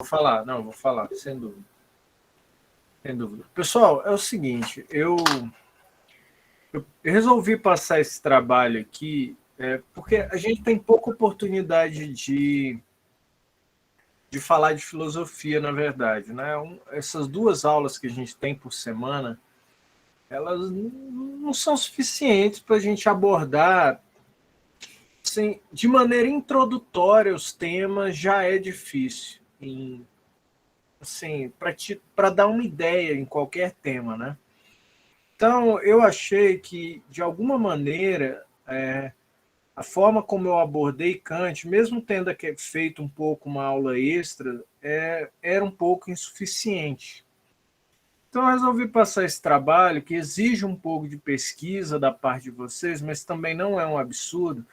Vou falar, não, vou falar, sem dúvida. Sem dúvida. Pessoal, é o seguinte, eu resolvi passar esse trabalho aqui porque a gente tem pouca oportunidade de falar de filosofia, na verdade. Né? Essas 2 aulas que a gente tem por semana, elas não são suficientes para a gente abordar assim, de maneira introdutória os temas, já é difícil. Assim, para dar uma ideia em qualquer tema, né? Então, eu achei que, de alguma maneira, a forma como eu abordei Kant, mesmo tendo feito um pouco uma aula extra, era um pouco insuficiente. Então, eu resolvi passar esse trabalho, que exige um pouco de pesquisa da parte de vocês, mas também não é um absurdo,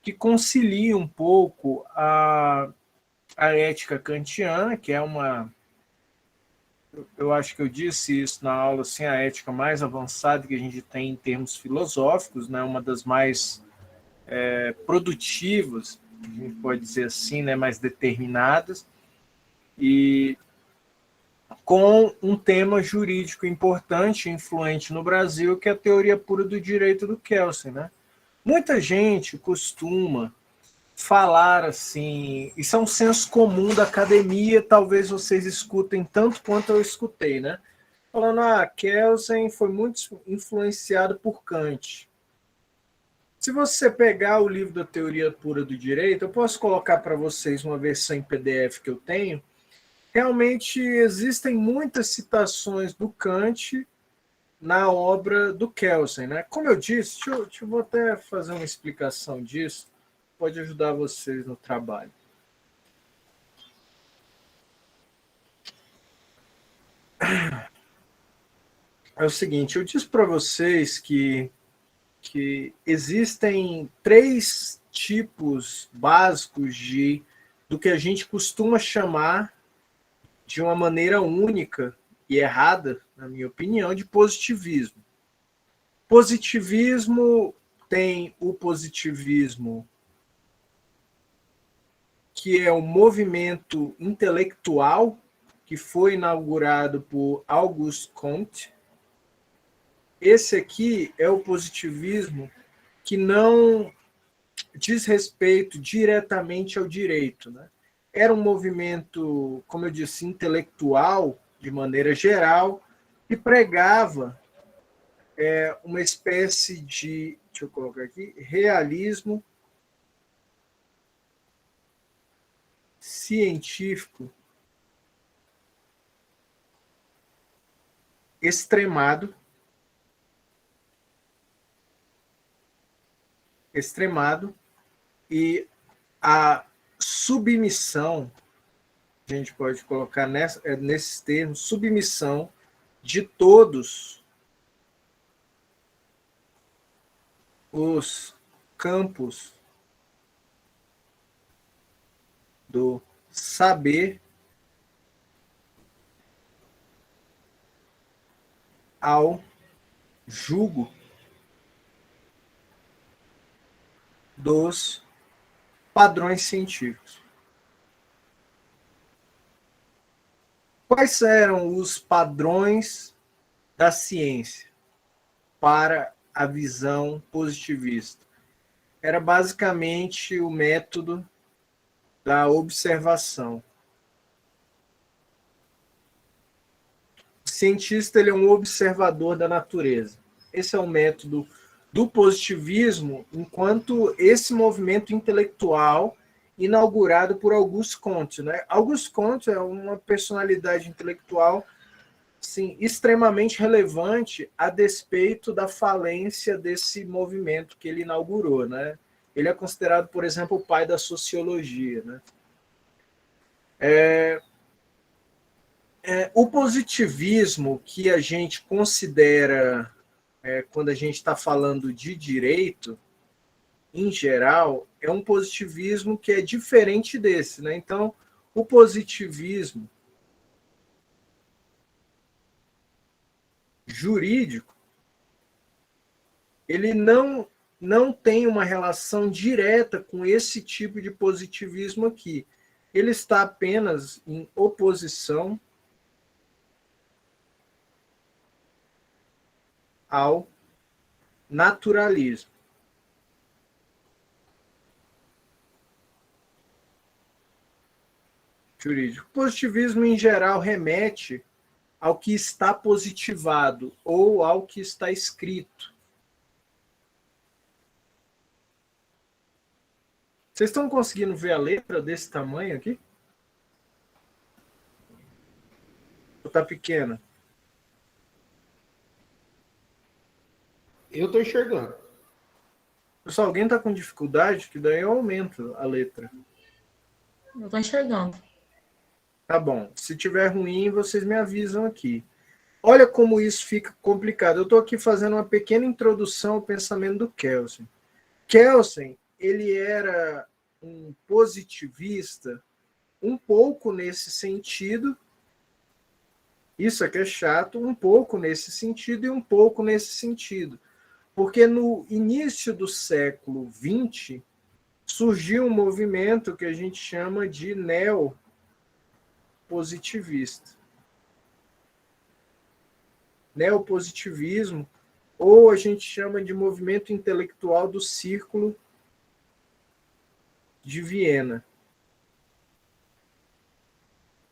que concilia um pouco a ética kantiana, que é uma. Eu acho que eu disse isso na aula, assim, a ética mais avançada que a gente tem em termos filosóficos, né? Uma das mais produtivas, a gente pode dizer assim, né? Mais determinadas, e com um tema jurídico importante e influente no Brasil, que é a teoria pura do direito do Kelsen. Né? Muita gente costuma falar assim, isso é um senso comum da academia, talvez vocês escutem tanto quanto eu escutei, né? Falando, Kelsen foi muito influenciado por Kant. Se você pegar o livro da Teoria Pura do Direito, eu posso colocar para vocês uma versão em PDF que eu tenho. Realmente existem muitas citações do Kant na obra do Kelsen. Né? Como eu disse, eu vou até fazer uma explicação disso, pode ajudar vocês no trabalho. É o seguinte, eu disse para vocês que existem 3 tipos básicos do que a gente costuma chamar de uma maneira única e errada, na minha opinião, de positivismo. Positivismo tem o positivismo que é o movimento intelectual que foi inaugurado por Auguste Comte. Esse aqui é o positivismo que não diz respeito diretamente ao direito. Né? Era um movimento, como eu disse, intelectual, de maneira geral, que pregava uma espécie de, deixa eu colocar aqui, realismo científico extremado, e a submissão, a gente pode colocar nesses termos, submissão de todos os campos do saber ao jugo dos padrões científicos. Quais eram os padrões da ciência para a visão positivista? Era basicamente o método da observação. O cientista ele é um observador da natureza. Esse é o método do positivismo, enquanto esse movimento intelectual inaugurado por Auguste Comte. Né? Auguste Comte é uma personalidade intelectual sim, extremamente relevante a despeito da falência desse movimento que ele inaugurou. Né? Ele é considerado, por exemplo, o pai da sociologia. Né? O positivismo que a gente considera, quando a gente está falando de direito, em geral, é um positivismo que é diferente desse. Né? Então, o positivismo jurídico, ele não tem uma relação direta com esse tipo de positivismo aqui. ele está apenas em oposição ao naturalismo. Jurídico. O positivismo, em geral, remete ao que está positivado ou ao que está escrito. Vocês estão conseguindo ver a letra desse tamanho aqui? Ou está pequena? Eu estou enxergando. Pessoal, alguém está com dificuldade? Que daí eu aumento a letra. Eu estou enxergando. Tá bom. Se tiver ruim, vocês me avisam aqui. Olha como isso fica complicado. Eu estou aqui fazendo uma pequena introdução ao pensamento do Kelsen. Kelsen, ele era um positivista um pouco nesse sentido. Isso aqui é chato, um pouco nesse sentido e um pouco nesse sentido. Porque no início do século XX, surgiu um movimento que a gente chama de neopositivista. Neopositivismo, ou a gente chama de movimento intelectual do Círculo de Viena.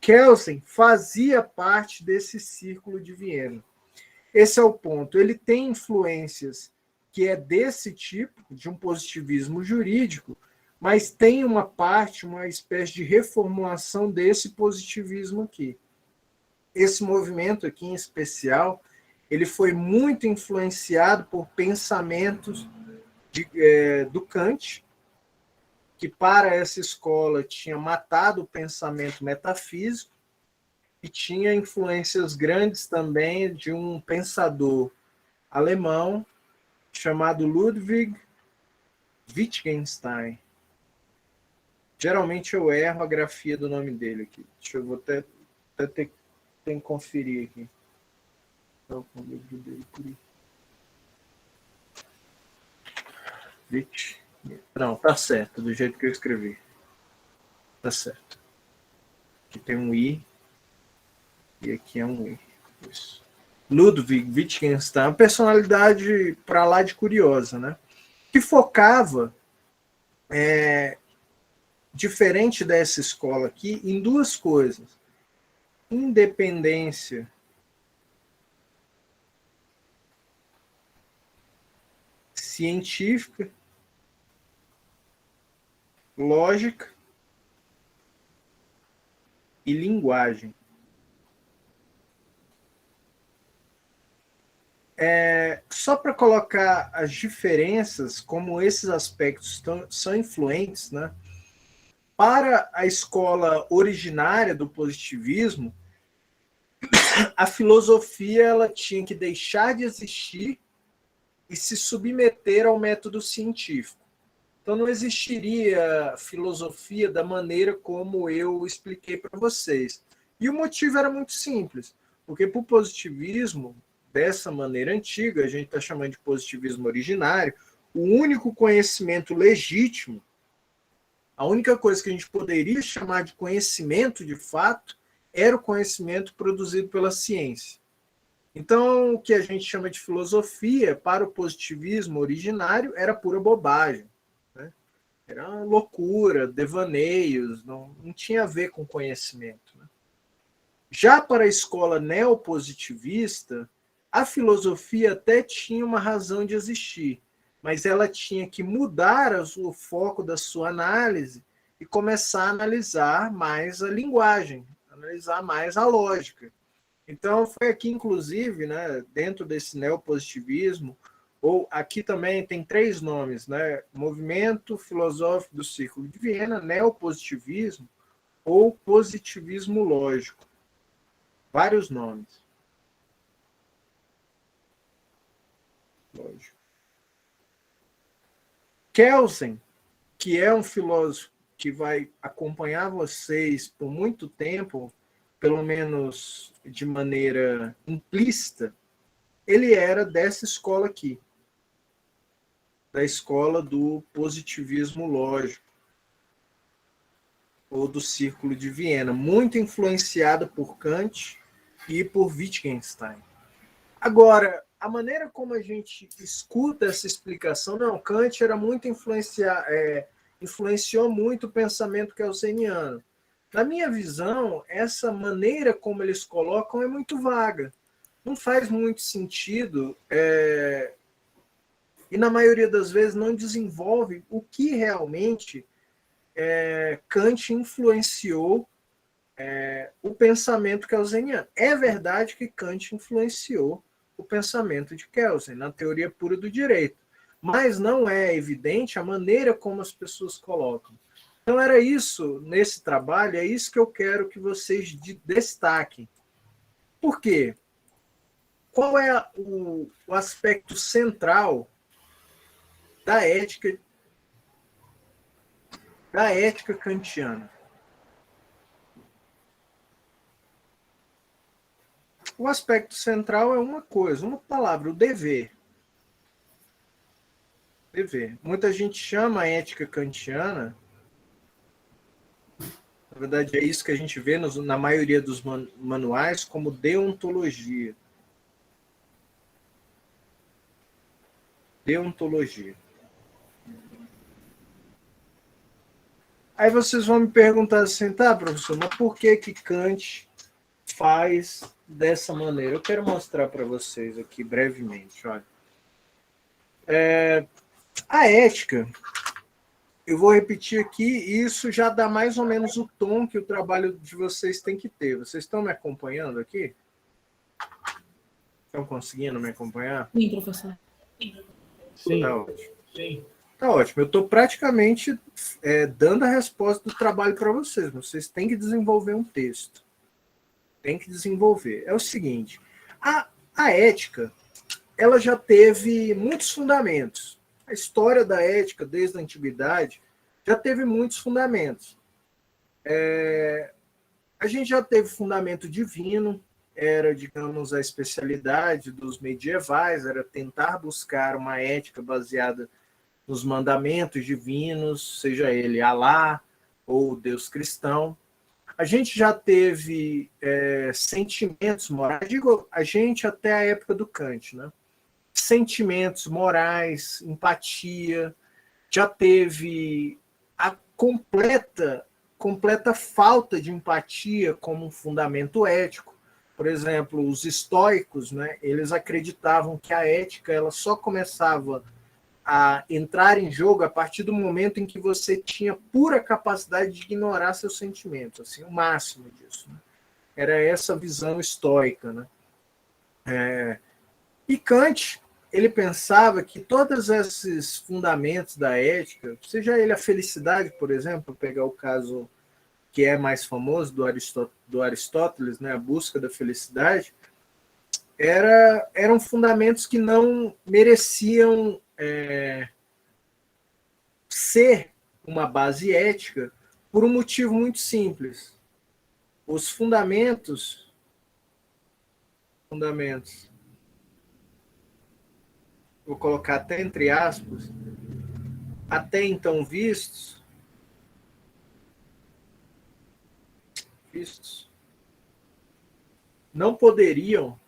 Kelsen fazia parte desse Círculo de Viena. Esse é o ponto. Ele tem influências que é desse tipo, de um positivismo jurídico, mas tem uma parte, uma espécie de reformulação desse positivismo aqui. Esse movimento aqui, em especial, ele foi muito influenciado por pensamentos do Kant, que para essa escola tinha matado o pensamento metafísico, e tinha influências grandes também de um pensador alemão chamado Ludwig Wittgenstein. Geralmente eu erro a grafia do nome dele aqui. Vou até ter que conferir aqui. Não, o livro dele por aí. Não, tá certo, do jeito que eu escrevi. Tá certo. Aqui tem um I e aqui é um I. Isso. Ludwig Wittgenstein, uma personalidade para lá de curiosa, né? Que focava, diferente dessa escola aqui, em duas coisas: independência científica, lógica e linguagem. Só para colocar as diferenças, como esses aspectos são influentes, né? Para a escola originária do positivismo, a filosofia ela tinha que deixar de existir e se submeter ao método científico. Então não existiria filosofia da maneira como eu expliquei para vocês. E o motivo era muito simples, porque para o positivismo, dessa maneira antiga, a gente está chamando de positivismo originário, o único conhecimento legítimo, a única coisa que a gente poderia chamar de conhecimento de fato, era o conhecimento produzido pela ciência. Então, o que a gente chama de filosofia, para o positivismo originário, era pura bobagem. Né? Era uma loucura, devaneios, não tinha a ver com conhecimento. Né? Já para a escola neopositivista, a filosofia até tinha uma razão de existir, mas ela tinha que mudar o foco da sua análise e começar a analisar mais a linguagem, analisar mais a lógica. Então, foi aqui, inclusive, né, dentro desse neopositivismo, ou aqui também tem 3 nomes, né? Movimento Filosófico do Círculo de Viena, neopositivismo ou positivismo lógico. Vários nomes. Lógico. Kelsen, que é um filósofo que vai acompanhar vocês por muito tempo, pelo menos de maneira implícita, ele era dessa escola aqui, da escola do positivismo lógico. ou do Círculo de Viena, muito influenciada por Kant e por Wittgenstein. Agora, a maneira como a gente escuta essa explicação, não, Kant era muito influenciou muito o pensamento kelseniano. Na minha visão, essa maneira como eles colocam é muito vaga. Não faz muito sentido e, na maioria das vezes, não desenvolve o que realmente Kant influenciou o pensamento kelseniano. É verdade que Kant influenciou o pensamento de Kelsen na teoria pura do direito, mas não é evidente a maneira como as pessoas colocam. Então era isso, nesse trabalho, é isso que eu quero que vocês destaquem. Por quê? Qual é o aspecto central da ética kantiana? O aspecto central é uma coisa, uma palavra, o dever. Dever. Muita gente chama a ética kantiana, na verdade é isso que a gente vê na maioria dos manuais, como deontologia. Deontologia. Aí vocês vão me perguntar assim, tá, professor, mas por que Kant faz dessa maneira? Eu quero mostrar para vocês aqui brevemente. Olha. A ética, eu vou repetir aqui, e isso já dá mais ou menos o tom que o trabalho de vocês tem que ter. Vocês estão me acompanhando aqui? Estão conseguindo me acompanhar? Sim, professor. Sim. Tá ótimo. Sim. Tá ótimo. Eu estou praticamente dando a resposta do trabalho para vocês. Vocês têm que desenvolver um texto. Tem que desenvolver. É o seguinte, a ética, ela já teve muitos fundamentos. A história da ética, desde a antiguidade, já teve muitos fundamentos. A gente já teve fundamento divino, era, digamos, a especialidade dos medievais, era tentar buscar uma ética baseada nos mandamentos divinos, seja ele Alá ou Deus cristão. A gente já teve sentimentos morais, digo a gente até a época do Kant, né? Sentimentos morais, empatia, já teve a completa falta de empatia como um fundamento ético. Por exemplo, os estoicos, né, eles acreditavam que a ética ela só começava a entrar em jogo a partir do momento em que você tinha pura capacidade de ignorar seus sentimentos, assim, o máximo disso. Né? Era essa visão estoica. Né? E Kant, ele pensava que todos esses fundamentos da ética, seja ele a felicidade, por exemplo, pegar o caso que é mais famoso do Aristóteles, né, a busca da felicidade, eram fundamentos que não mereciam ser uma base ética por um motivo muito simples. Os fundamentos, vou colocar até entre aspas, até então vistos, não poderiam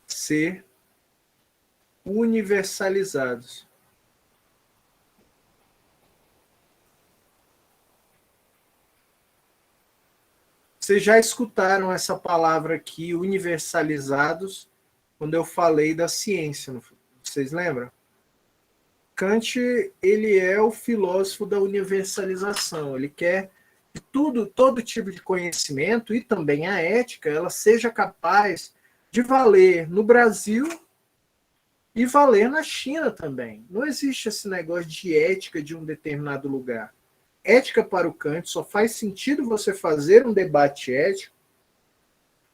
ser universalizados. Vocês já escutaram essa palavra aqui, universalizados, quando eu falei da ciência, vocês lembram? Kant, ele é o filósofo da universalização, ele quer que todo tipo de conhecimento e também a ética, ela seja capaz de valer no Brasil e valer na China também. Não existe esse negócio de ética de um determinado lugar. Ética para o Kant só faz sentido você fazer um debate ético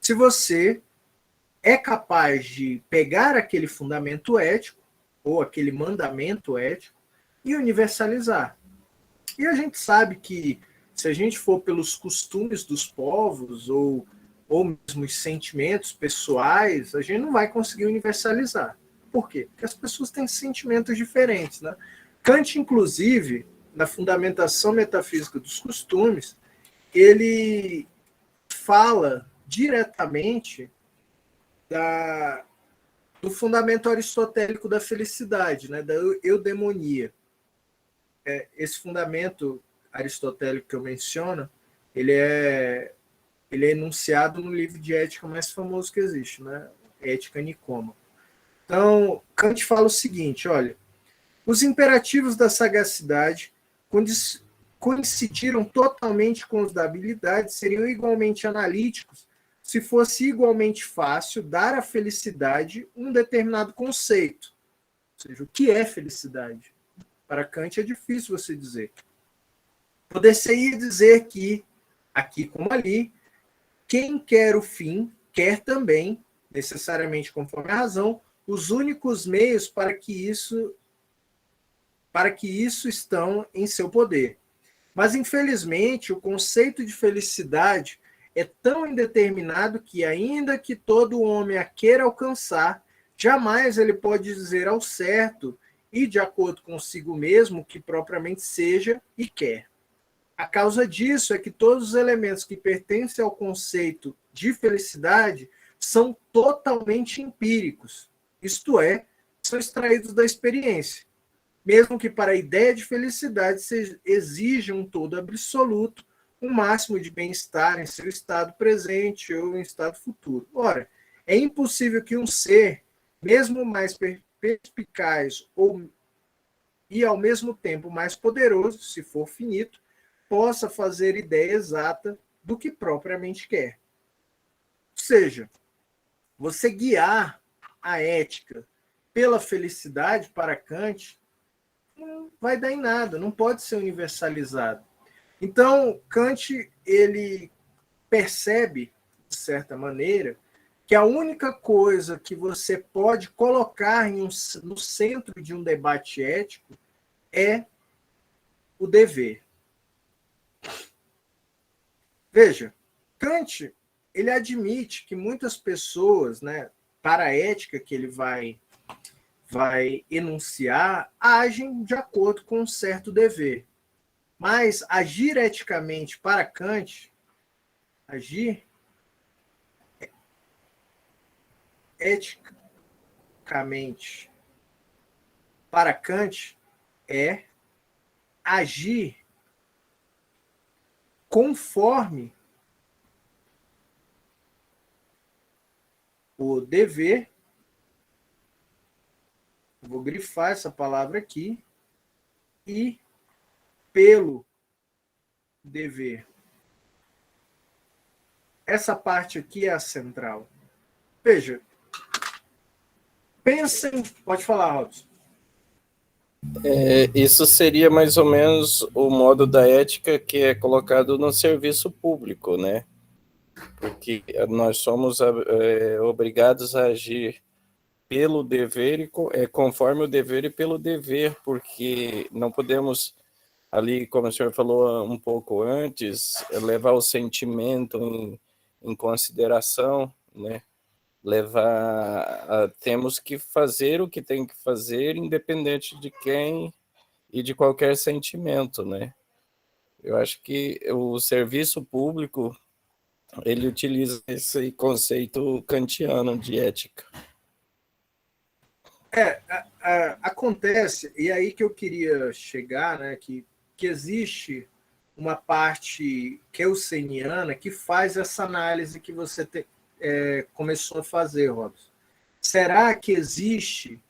se você é capaz de pegar aquele fundamento ético ou aquele mandamento ético e universalizar. E a gente sabe que se a gente for pelos costumes dos povos ou mesmo os sentimentos pessoais, a gente não vai conseguir universalizar. Por quê? Porque as pessoas têm sentimentos diferentes, né? Kant, inclusive, na Fundamentação Metafísica dos Costumes, ele fala diretamente do fundamento aristotélico da felicidade, né? Da eudemonia. Esse fundamento aristotélico que eu menciono, ele é enunciado no livro de ética mais famoso que existe, né? Ética Nicômaco. Então, Kant fala o seguinte, olha, os imperativos da sagacidade, quando coincidiram totalmente com os da habilidade, seriam igualmente analíticos se fosse igualmente fácil dar à felicidade um determinado conceito. Ou seja, o que é felicidade? Para Kant é difícil você dizer. Poder-se-ia dizer que, aqui como ali, quem quer o fim, quer também, necessariamente conforme a razão, os únicos meios para que isso estão em seu poder. Mas, infelizmente, o conceito de felicidade é tão indeterminado que, ainda que todo homem a queira alcançar, jamais ele pode dizer ao certo e de acordo consigo mesmo o que propriamente seja e quer. A causa disso é que todos os elementos que pertencem ao conceito de felicidade são totalmente empíricos, isto é, são extraídos da experiência. Mesmo que para a ideia de felicidade se exija um todo absoluto, um máximo de bem-estar em seu estado presente ou em estado futuro. Ora, é impossível que um ser, mesmo mais perspicaz e ao mesmo tempo mais poderoso, se for finito, possa fazer ideia exata do que propriamente quer. Ou seja, você guiar a ética pela felicidade para Kant não vai dar em nada, não pode ser universalizado. Então, Kant, ele percebe, de certa maneira, que a única coisa que você pode colocar no centro de um debate ético é o dever. Veja, Kant, ele admite que muitas pessoas, né, para a ética que ele vai enunciar, agem de acordo com um certo dever. Mas agir eticamente para Kant, agir eticamente para Kant é agir conforme o dever. Vou grifar essa palavra aqui. E pelo dever. Essa parte aqui é a central. Veja, pensem... Pode falar, Robson. Isso seria mais ou menos o modo da ética que é colocado no serviço público, né? Porque nós somos obrigados a agir pelo dever e conforme o dever e pelo dever, porque não podemos ali, como o senhor falou um pouco antes, levar o sentimento em consideração, né? Temos que fazer o que tem que fazer, independente de quem e de qualquer sentimento, né? Eu acho que o serviço público, ele utiliza esse conceito kantiano de ética. Acontece, e aí que eu queria chegar, né, que existe uma parte kelseniana que faz essa análise que você começou a fazer, Robson. Será que existe,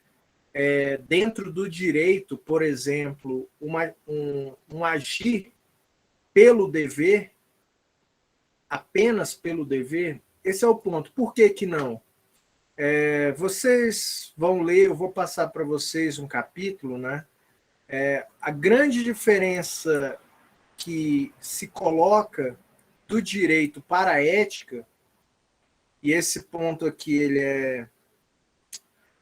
dentro do direito, por exemplo, um agir pelo dever, apenas pelo dever? Esse é o ponto. Por que que não? Vocês vão ler, eu vou passar para vocês um capítulo, né? A grande diferença que se coloca do direito para a ética, e esse ponto aqui ele é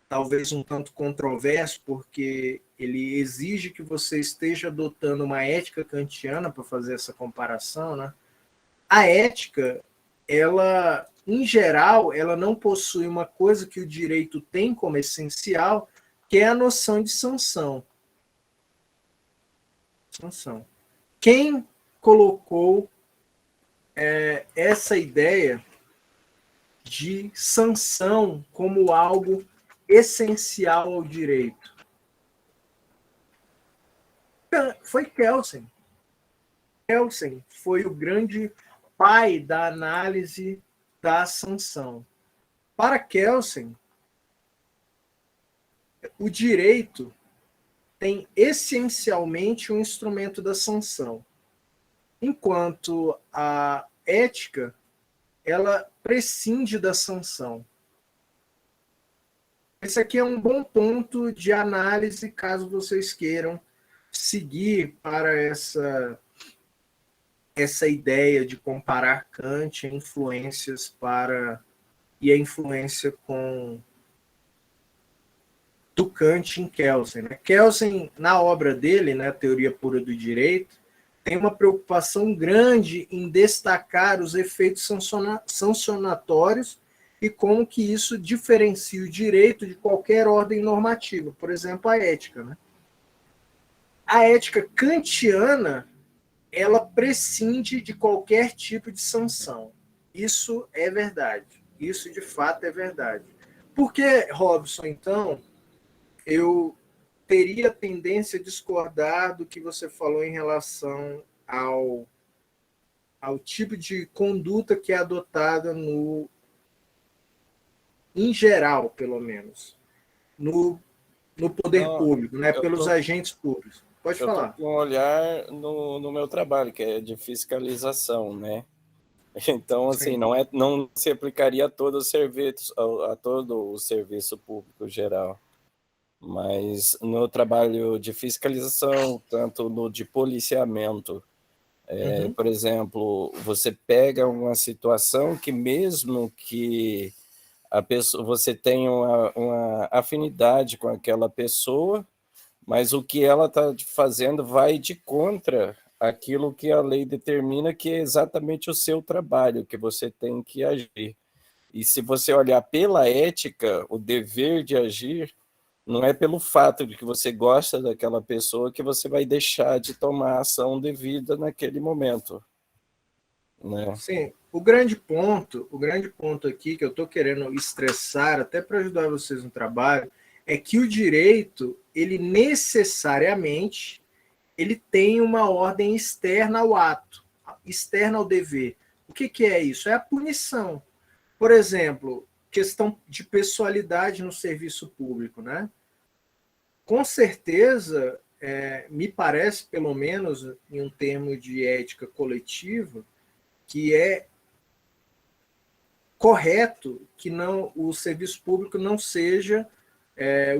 talvez um tanto controverso, porque ele exige que você esteja adotando uma ética kantiana para fazer essa comparação, né? A ética, ela em geral, ela não possui uma coisa que o direito tem como essencial, que é a noção de sanção. Sanção. Quem colocou essa ideia de sanção como algo essencial ao direito? Foi Kelsen. Kelsen foi o grande pai da análise da sanção. Para Kelsen, o direito tem essencialmente um instrumento da sanção, enquanto a ética ela prescinde da sanção. Esse aqui é um bom ponto de análise, caso vocês queiram seguir para essa ideia de comparar Kant e influências e a influência do Kant em Kelsen. Kelsen, na obra dele, né, Teoria Pura do Direito, tem uma preocupação grande em destacar os efeitos sancionatórios e como que isso diferencia o direito de qualquer ordem normativa, por exemplo, a ética. Né? A ética kantiana, ela prescinde de qualquer tipo de sanção. Isso é verdade. Isso, de fato, é verdade. Por que, Robson, então, eu teria tendência a discordar do que você falou em relação ao tipo de conduta que é adotada em geral, pelo menos, no poder público, né, pelos agentes públicos. Pode falar. Eu estou com um olhar no meu trabalho, que é de fiscalização, né? Então, assim, não se aplicaria a todo o serviço público geral. Mas no trabalho de fiscalização, tanto no de policiamento, por exemplo, você pega uma situação que mesmo que a pessoa, você tenha uma afinidade com aquela pessoa, mas o que ela está fazendo vai de contra aquilo que a lei determina, que é exatamente o seu trabalho, que você tem que agir. E se você olhar pela ética, o dever de agir, não é pelo fato de que você gosta daquela pessoa que você vai deixar de tomar a ação devida naquele momento. Né? Sim, o grande ponto aqui que eu estou querendo estressar, até para ajudar vocês no trabalho, é que o direito, ele necessariamente, ele tem uma ordem externa ao ato, externa ao dever. O que é isso? É a punição. Por exemplo, questão de pessoalidade no serviço público, né? Com certeza, me parece, pelo menos em um termo de ética coletiva, que é correto que o serviço público não seja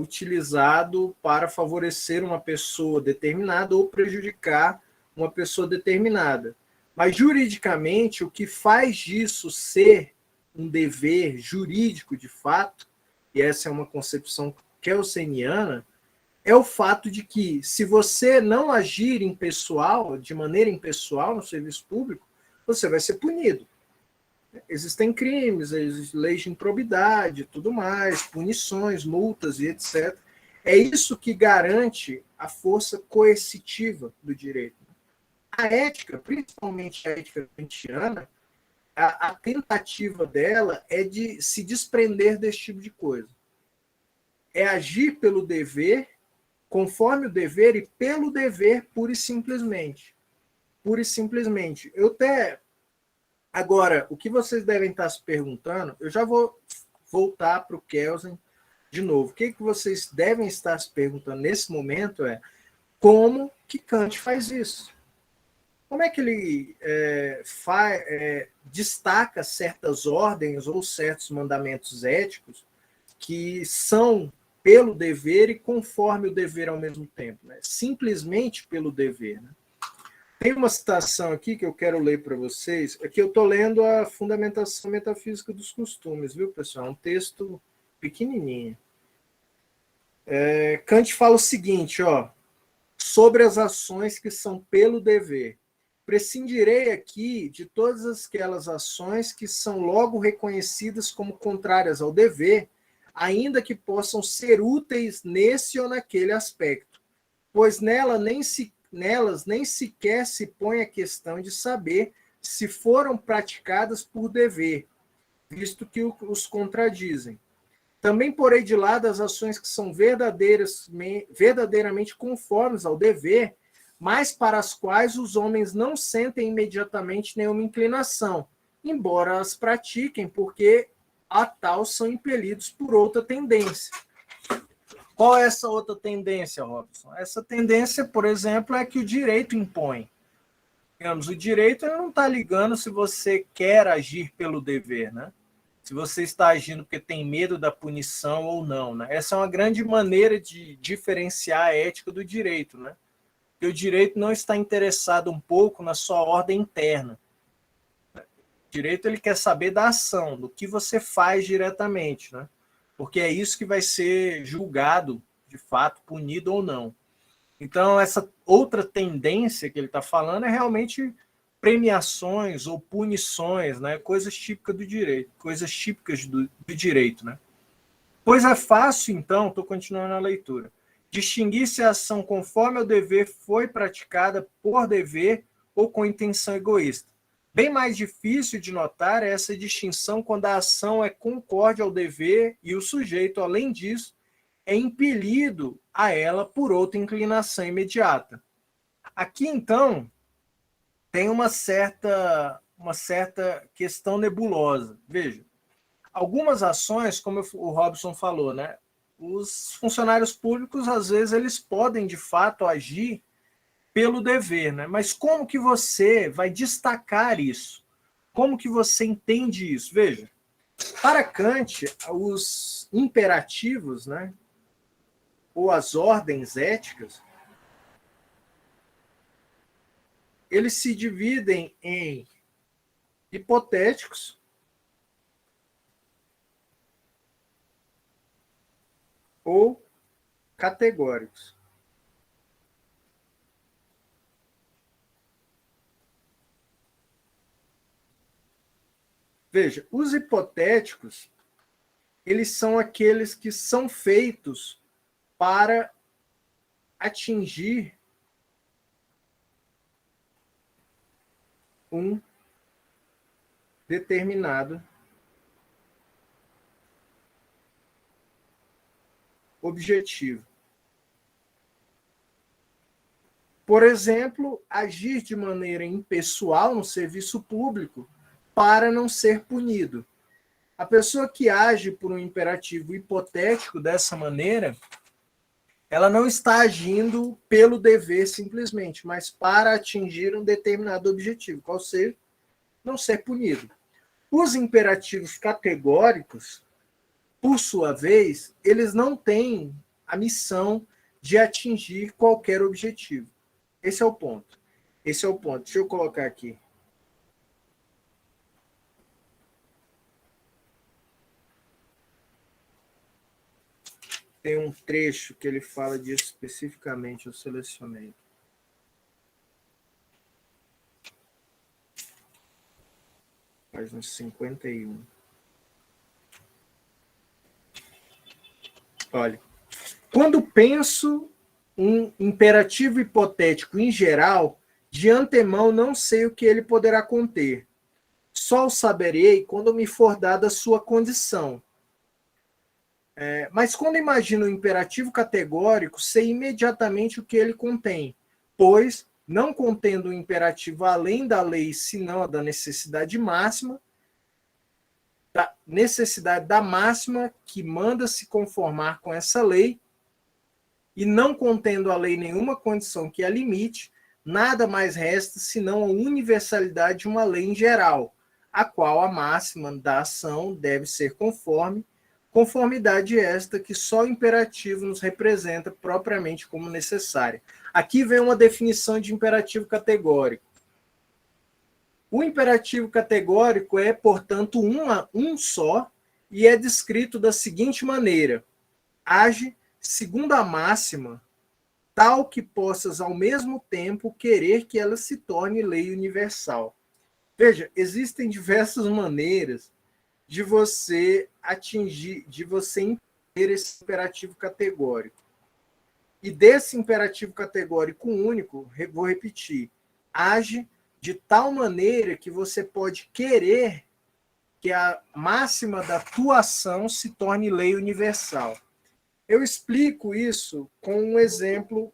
utilizado para favorecer uma pessoa determinada ou prejudicar uma pessoa determinada. Mas, juridicamente, o que faz disso ser um dever jurídico de fato, e essa é uma concepção kelseniana, é o fato de que, se você não agir de maneira impessoal no serviço público, você vai ser punido. Existem crimes, existem leis de improbidade, tudo mais, punições, multas e etc. É isso que garante a força coercitiva do direito. A ética, principalmente a ética kantiana, a tentativa dela é de se desprender desse tipo de coisa. É agir pelo dever, conforme o dever e pelo dever, pura e simplesmente. Pura e simplesmente. Agora, o que vocês devem estar se perguntando, eu já vou voltar para o Kelsen de novo. O que vocês devem estar se perguntando nesse momento é como que Kant faz isso? Como é que ele destaca certas ordens ou certos mandamentos éticos que são pelo dever e conforme o dever ao mesmo tempo? Né? Simplesmente pelo dever. Né? Tem uma citação aqui que eu quero ler para vocês. Aqui eu estou lendo a Fundamentação Metafísica dos Costumes, viu, pessoal? É um texto pequenininho. Kant fala o seguinte, sobre as ações que são pelo dever. prescindirei aqui de todas aquelas ações que são logo reconhecidas como contrárias ao dever, ainda que possam ser úteis nesse ou naquele aspecto, pois nelas nem sequer se põe a questão de saber se foram praticadas por dever, visto que os contradizem. Também porei de lado as ações que são verdadeiramente conformes ao dever, mas para as quais os homens não sentem imediatamente nenhuma inclinação, embora as pratiquem, porque a tal são impelidos por outra tendência. Qual é essa outra tendência, Robson? Essa tendência, por exemplo, é que o direito impõe. Digamos, o direito não está ligando se você quer agir pelo dever, né? Se você está agindo porque tem medo da punição ou não, né? Essa é uma grande maneira de diferenciar a ética do direito, né? Porque o direito não está interessado um pouco na sua ordem interna. O direito ele quer saber da ação, do que você faz diretamente, né? Porque é isso que vai ser julgado, de fato, punido ou não. Então, essa outra tendência que ele está falando é realmente premiações ou punições, né? Coisas típicas do direito, coisas típicas do direito, né? Pois é fácil, então, estou continuando a leitura, distinguir se a ação conforme ao dever foi praticada por dever ou com intenção egoísta. Bem mais difícil de notar é essa distinção quando a ação é concorde ao dever e o sujeito, além disso, é impelido a ela por outra inclinação imediata. Aqui, então, tem uma certa questão nebulosa. Veja, algumas ações, como o Robson falou, né? Os funcionários públicos, às vezes, eles podem, de fato, agir pelo dever, né? Mas como que você vai destacar isso? Como que você entende isso? Veja, para Kant, os imperativos, né, ou as ordens éticas, eles se dividem em hipotéticos ou categóricos. Veja, os hipotéticos, eles são aqueles que são feitos para atingir um determinado objetivo. Por exemplo, agir de maneira impessoal no serviço público para não ser punido. A pessoa que age por um imperativo hipotético dessa maneira, ela não está agindo pelo dever simplesmente, mas para atingir um determinado objetivo, qual seja, não ser punido. Os imperativos categóricos, por sua vez, eles não têm a missão de atingir qualquer objetivo. Esse é o ponto. Esse é o ponto. Deixa eu colocar aqui. Tem um trecho que ele fala disso especificamente, eu selecionei. Página 51. Olha, quando penso um imperativo hipotético em geral, de antemão não sei o que ele poderá conter. Só o saberei quando me for dada sua condição. Mas quando imagino o imperativo categórico, sei imediatamente o que ele contém, pois, não contendo o imperativo além da lei, senão a da necessidade máxima da máxima que manda se conformar com essa lei, e não contendo a lei nenhuma condição que a limite, nada mais resta senão a universalidade de uma lei em geral, a qual a máxima da ação deve ser conformidade esta que só o imperativo nos representa propriamente como necessária. Aqui vem uma definição de imperativo categórico. O imperativo categórico é, portanto, um só e é descrito da seguinte maneira: age segundo a máxima tal que possas ao mesmo tempo querer que ela se torne lei universal. Veja, existem diversas maneiras de você atingir, de você entender esse imperativo categórico. E desse imperativo categórico único, vou repetir, age de tal maneira que você pode querer que a máxima da tua ação se torne lei universal. Eu explico isso com um exemplo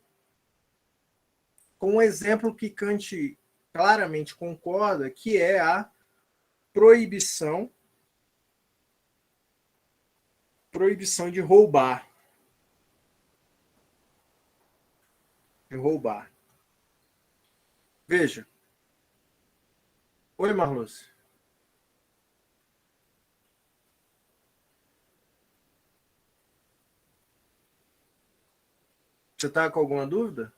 que Kant claramente concorda, que é a proibição de roubar. Veja. Oi, Marlúcia. Você está com alguma dúvida?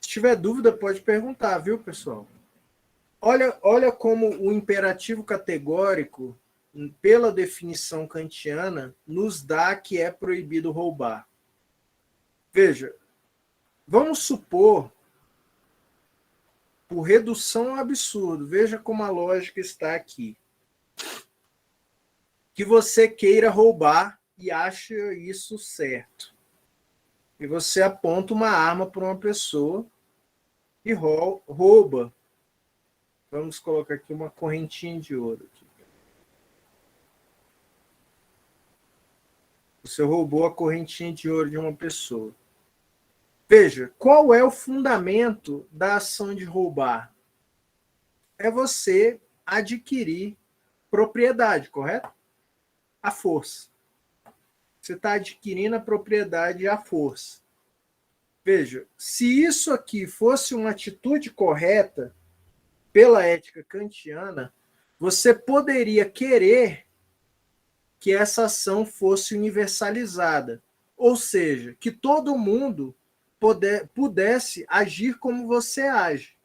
Se tiver dúvida, pode perguntar, viu, pessoal? Olha como o imperativo categórico, pela definição kantiana, nos dá que é proibido roubar. Veja, vamos supor, por redução ao absurdo, veja como a lógica está aqui, que você queira roubar e acha isso certo. E você aponta uma arma para uma pessoa e rouba. Vamos colocar aqui uma correntinha de ouro. Aqui. Você roubou a correntinha de ouro de uma pessoa. Veja, qual é o fundamento da ação de roubar? É você adquirir propriedade, correto? A força. Você está adquirindo a propriedade à força. Veja, se isso aqui fosse uma atitude correta, pela ética kantiana, você poderia querer que essa ação fosse universalizada. Ou seja, que todo mundo pudesse agir como você age.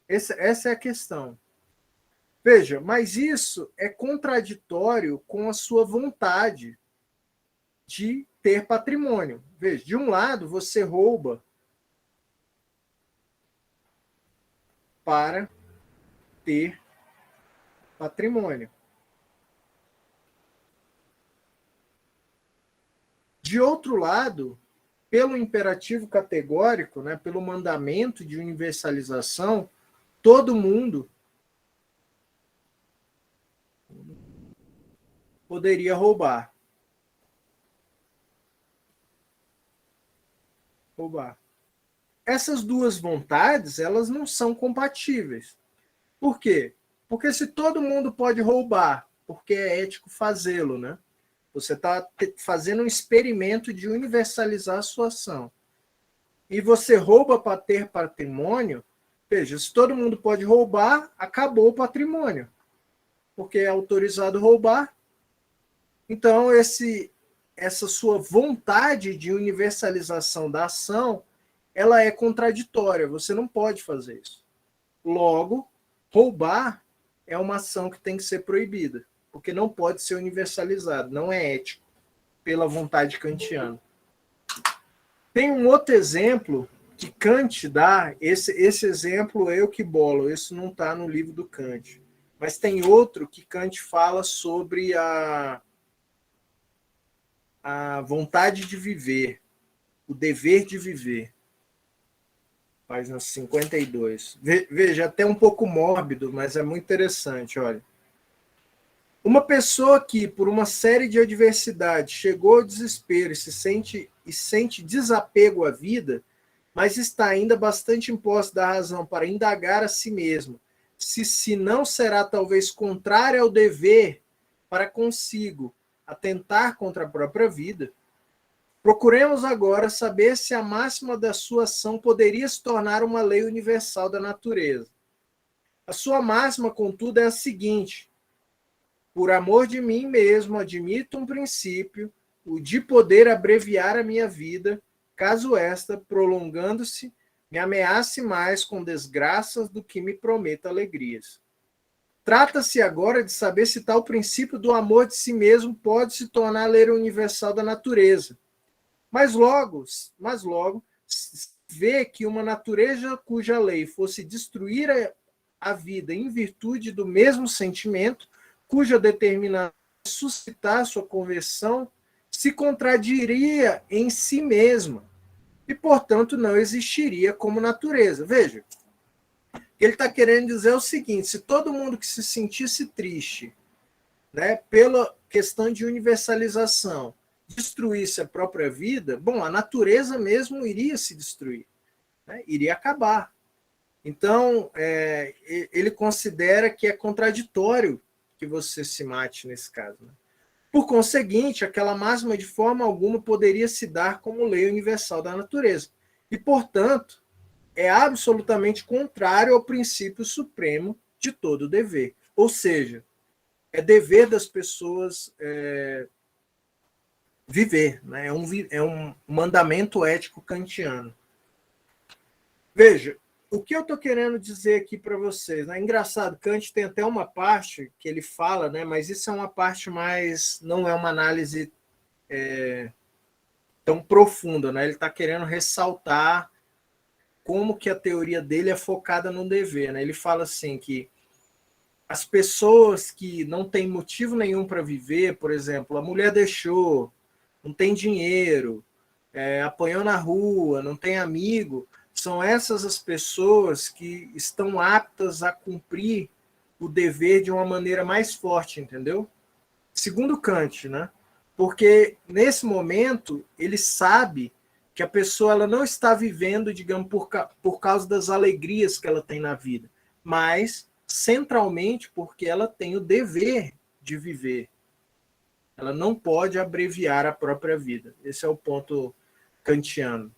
Essa é a questão. Veja, mas isso é contraditório com a sua vontade de ter patrimônio. Veja, de um lado, você rouba para ter patrimônio. De outro lado, pelo imperativo categórico, né, pelo mandamento de universalização, todo mundo poderia roubar. Essas duas vontades, elas não são compatíveis. Por quê? Porque se todo mundo pode roubar, porque é ético fazê-lo, né? Você está fazendo um experimento de universalizar a sua ação. E você rouba para ter patrimônio, veja, se todo mundo pode roubar, acabou o patrimônio. Porque é autorizado roubar. Então, essa sua vontade de universalização da ação, ela é contraditória. Você não pode fazer isso. Logo, roubar é uma ação que tem que ser proibida, porque não pode ser universalizado, não é ético, pela vontade kantiana. Tem um outro exemplo que Kant dá, esse exemplo eu que bolo, isso não está no livro do Kant, mas tem outro que Kant fala sobre a vontade de viver, o dever de viver. Página 52. Veja, até um pouco mórbido, mas é muito interessante, olha. Uma pessoa que, por uma série de adversidades, chegou ao desespero e sente desapego à vida, mas está ainda bastante imposta da razão para indagar a si mesmo se não será talvez contrária ao dever para consigo atentar contra a própria vida. Procuremos agora saber se a máxima da sua ação poderia se tornar uma lei universal da natureza. A sua máxima, contudo, é a seguinte: por amor de mim mesmo, admito um princípio, o de poder abreviar a minha vida, caso esta, prolongando-se, me ameace mais com desgraças do que me prometa alegrias. Trata-se agora de saber se tal princípio do amor de si mesmo pode se tornar a lei universal da natureza. Mas logo vê que uma natureza cuja lei fosse destruir a vida em virtude do mesmo sentimento, cuja determinação é suscitar sua conversão, se contradiria em si mesma e, portanto, não existiria como natureza. Veja, ele está querendo dizer o seguinte: se todo mundo que se sentisse triste, né, pela questão de universalização, destruísse a própria vida, bom, a natureza mesmo iria se destruir, né, iria acabar. Então, ele considera que é contraditório que você se mate nesse caso, né? Por conseguinte, aquela máxima de forma alguma poderia se dar como lei universal da natureza. E, portanto, é absolutamente contrário ao princípio supremo de todo dever. Ou seja, é dever das pessoas viver, né? É um mandamento ético kantiano. Veja, o que eu estou querendo dizer aqui para vocês, né? Engraçado, Kant tem até uma parte que ele fala, né? Mas isso é uma parte mais, não é uma análise tão profunda, né? Ele está querendo ressaltar como que a teoria dele é focada no dever, né? Ele fala assim que as pessoas que não têm motivo nenhum para viver, por exemplo, a mulher deixou, não tem dinheiro, apanhou na rua, não tem amigo, são essas as pessoas que estão aptas a cumprir o dever de uma maneira mais forte, entendeu? Segundo Kant, né? Porque nesse momento ele sabe que a pessoa ela não está vivendo, digamos, por causa das alegrias que ela tem na vida, mas centralmente porque ela tem o dever de viver. Ela não pode abreviar a própria vida. Esse é o ponto kantiano.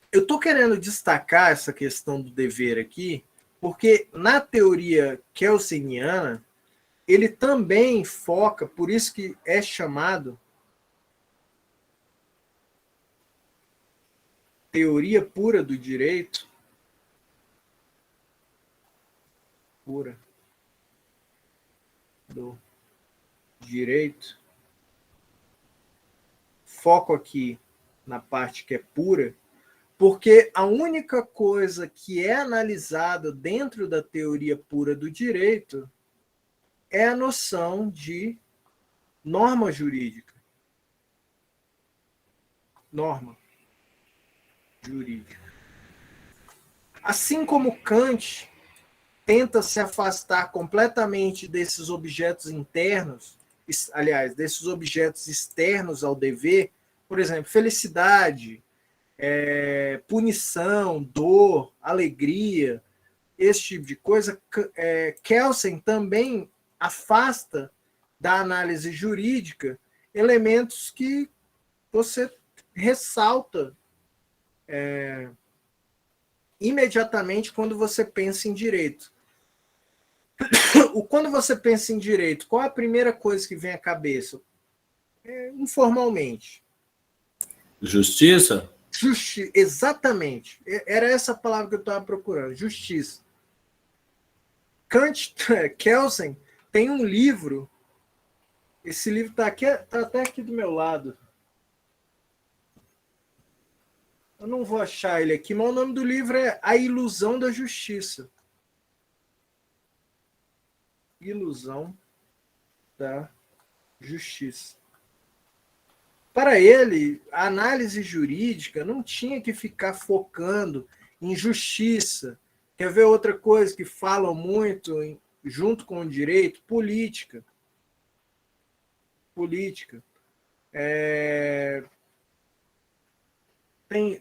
Eu estou querendo destacar essa questão do dever aqui, porque na teoria kelseniana, ele também foca, por isso que é chamado teoria pura do direito, pura do direito, foco aqui na parte que é pura, porque a única coisa que é analisada dentro da teoria pura do direito é a noção de norma jurídica. Norma jurídica. Assim como Kant tenta se afastar completamente desses objetos internos, aliás, desses objetos externos ao dever, por exemplo, felicidade, punição, dor, alegria, esse tipo de coisa, Kelsen também afasta da análise jurídica elementos que você ressalta imediatamente quando você pensa em direito. Quando você pensa em direito, qual é a primeira coisa que vem à cabeça? Informalmente. Justiça? Exatamente. Era essa palavra que eu estava procurando. Justiça. Kelsen tem um livro. Esse livro está até aqui do meu lado. Eu não vou achar ele aqui, mas o nome do livro é A Ilusão da Justiça. Ilusão da Justiça. Para ele, a análise jurídica não tinha que ficar focando em justiça. Quer ver outra coisa que falam muito junto com o direito? Política. Política.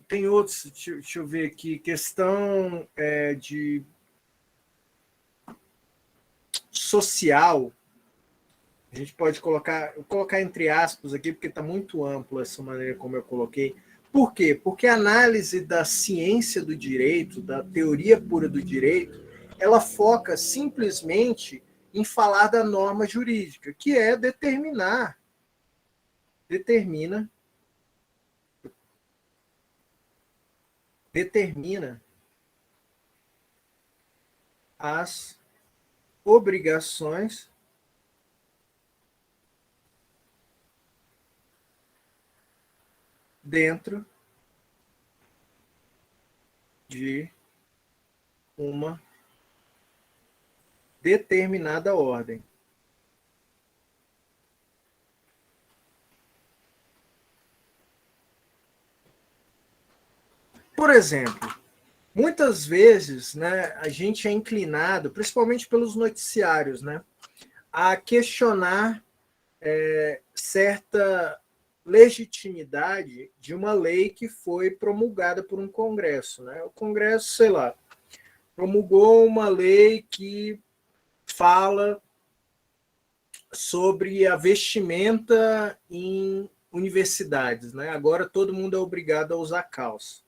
Tem outros, deixa eu ver aqui, questão de social. A gente pode colocar entre aspas aqui, porque está muito amplo essa maneira como eu coloquei. Por quê? Porque a análise da ciência do direito, da teoria pura do direito, ela foca simplesmente em falar da norma jurídica, que é determina as obrigações dentro de uma determinada ordem. Por exemplo, muitas vezes, né, a gente é inclinado, principalmente pelos noticiários, né, a questionar certa legitimidade de uma lei que foi promulgada por um Congresso, né? O Congresso, sei lá, promulgou uma lei que fala sobre a vestimenta em universidades, né? Agora todo mundo é obrigado a usar calça.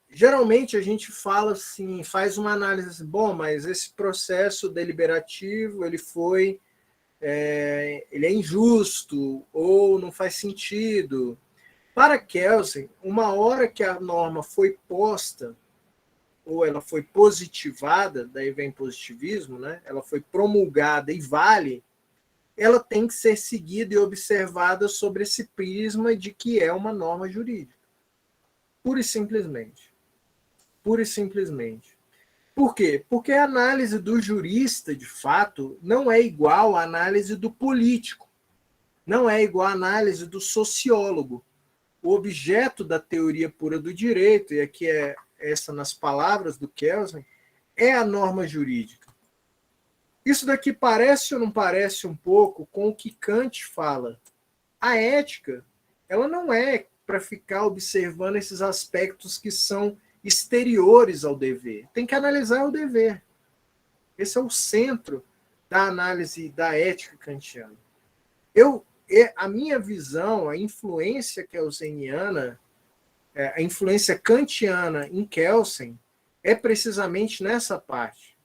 Geralmente a gente fala assim, faz uma análise assim, bom, mas esse processo deliberativo ele é injusto ou não faz sentido. Para Kelsen, uma hora que a norma foi posta ou ela foi positivada, daí vem positivismo, né? Ela foi promulgada e vale, ela tem que ser seguida e observada sobre esse prisma de que é uma norma jurídica. Pura e simplesmente. Pura e simplesmente. Por quê? Porque a análise do jurista, de fato, não é igual à análise do político. Não é igual à análise do sociólogo. O objeto da teoria pura do direito, e aqui é essa nas palavras do Kelsen, é a norma jurídica. Isso daqui parece ou não parece um pouco com o que Kant fala? A ética, ela não é para ficar observando esses aspectos que são exteriores ao dever. Tem que analisar o dever. Esse é o centro da análise da ética kantiana. A minha visão, a influência kelseniana, a influência kantiana em Kelsen é precisamente nessa parte.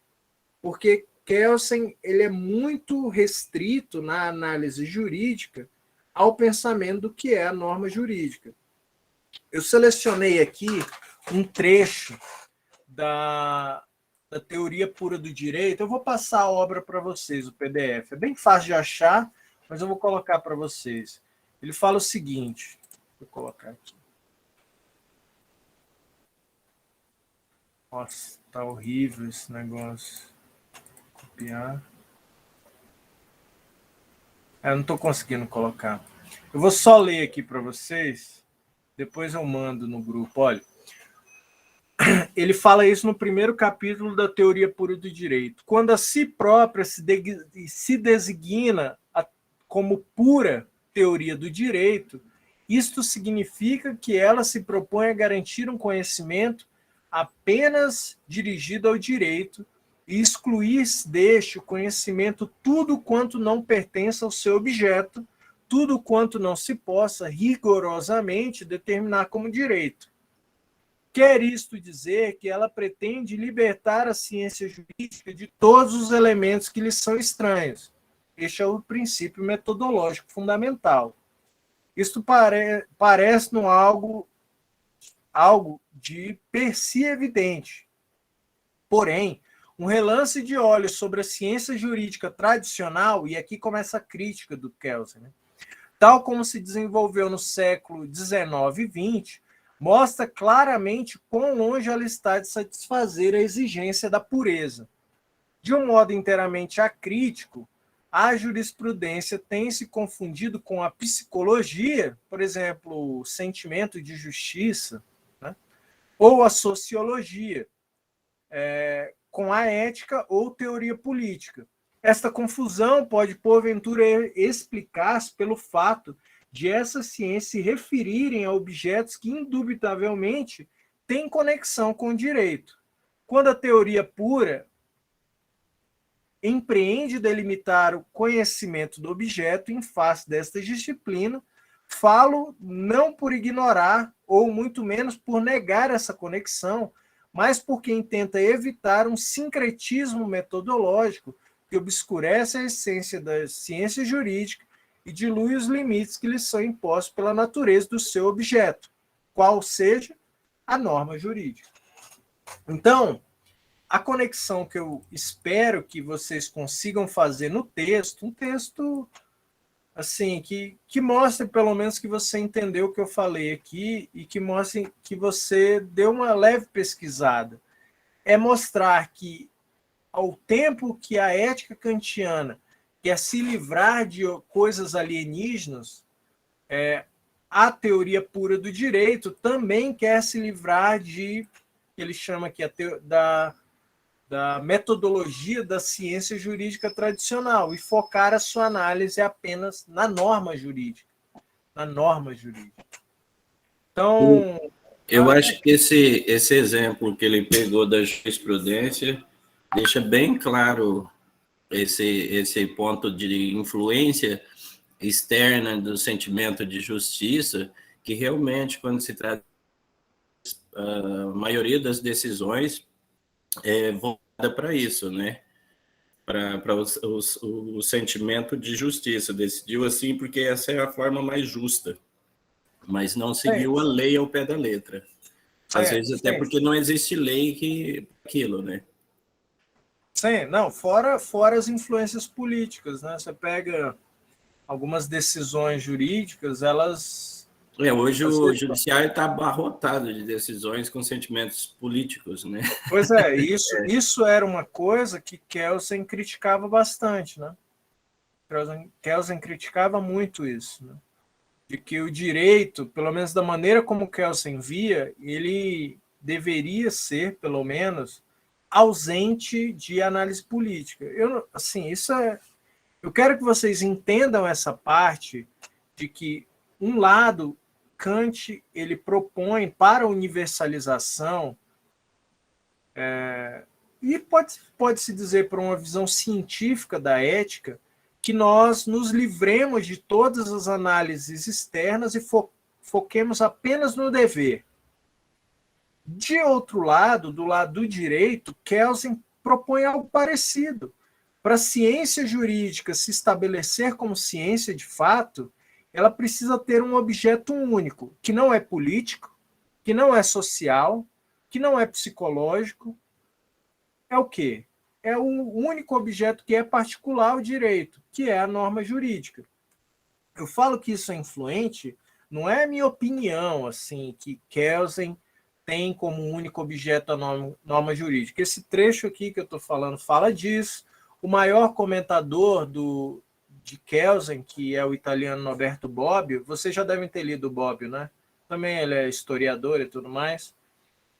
Porque Kelsen ele é muito restrito na análise jurídica ao pensamento do que é a norma jurídica. Eu selecionei aqui um trecho da teoria pura do direito. Eu vou passar a obra para vocês, o PDF. É bem fácil de achar, mas eu vou colocar para vocês. Ele fala o seguinte, vou colocar aqui. Nossa, tá horrível esse negócio. Copiar. Eu não estou conseguindo colocar. Eu vou só ler aqui para vocês, depois eu mando no grupo. Olha, ele fala isso no primeiro capítulo da teoria pura do direito. Quando a si própria se designa como pura teoria do direito, isto significa que ela se propõe a garantir um conhecimento apenas dirigido ao direito e excluir deste o conhecimento tudo quanto não pertence ao seu objeto, tudo quanto não se possa rigorosamente determinar como direito. Quer isto dizer que ela pretende libertar a ciência jurídica de todos os elementos que lhe são estranhos. Este é o princípio metodológico fundamental. Isto parece-nos algo de per si evidente. Porém, um relance de olhos sobre a ciência jurídica tradicional, e aqui começa a crítica do Kelsen, né? Tal como se desenvolveu no século XIX e XX, mostra claramente quão longe ela está de satisfazer a exigência da pureza. De um modo inteiramente acrítico, a jurisprudência tem se confundido com a psicologia, por exemplo, o sentimento de justiça, né? Ou a sociologia, com a ética ou teoria política. Esta confusão pode, porventura, explicar-se pelo fato de essas ciências se referirem a objetos que, indubitavelmente, têm conexão com o direito. Quando a teoria pura empreende delimitar o conhecimento do objeto em face desta disciplina, falo não por ignorar, ou muito menos por negar essa conexão, mas por quem tenta evitar um sincretismo metodológico que obscurece a essência da ciência jurídica e dilui os limites que lhes são impostos pela natureza do seu objeto, qual seja a norma jurídica. Então, a conexão que eu espero que vocês consigam fazer no texto, um texto assim que mostre pelo menos que você entendeu o que eu falei aqui e que mostre que você deu uma leve pesquisada, é mostrar que ao tempo que a ética kantiana quer se livrar de coisas alienígenas, a teoria pura do direito também quer se livrar de, ele chama aqui da metodologia da ciência jurídica tradicional e focar a sua análise apenas na norma jurídica. Na norma jurídica. Então... Eu acho que esse exemplo que ele pegou da jurisprudência deixa bem claro esse ponto de influência externa do sentimento de justiça, que realmente, quando se trata a maioria das decisões, é voltada para isso, né? Para o sentimento de justiça. Decidiu assim porque essa é a forma mais justa, mas não seguiu a lei ao pé da letra. Às vezes até porque não existe lei que aquilo, né? Sim, não, fora as influências políticas, né? Você pega algumas decisões jurídicas, elas... Hoje o judiciário está abarrotado de decisões com sentimentos políticos, né? Pois é, isso era uma coisa que Kelsen criticava bastante, né? Kelsen criticava muito isso, né? De que o direito, pelo menos da maneira como Kelsen via, ele deveria ser, pelo menos, ausente de análise política. Eu quero que vocês entendam essa parte de que um lado, Kant, ele propõe para a universalização, e pode-se dizer por uma visão científica da ética, que nós nos livremos de todas as análises externas e foquemos apenas no dever. De outro lado, do lado do direito, Kelsen propõe algo parecido. Para a ciência jurídica se estabelecer como ciência de fato, ela precisa ter um objeto único, que não é político, que não é social, que não é psicológico. É o quê? É o único objeto que é particular ao direito, que é a norma jurídica. Eu falo que isso é influente, não é a minha opinião, assim, que Kelsen tem como único objeto a norma jurídica. Esse trecho aqui que eu estou falando fala disso. O maior comentador de Kelsen, que é o italiano Norberto Bobbio, vocês já devem ter lido o Bobbio, né? Também ele é historiador e tudo mais.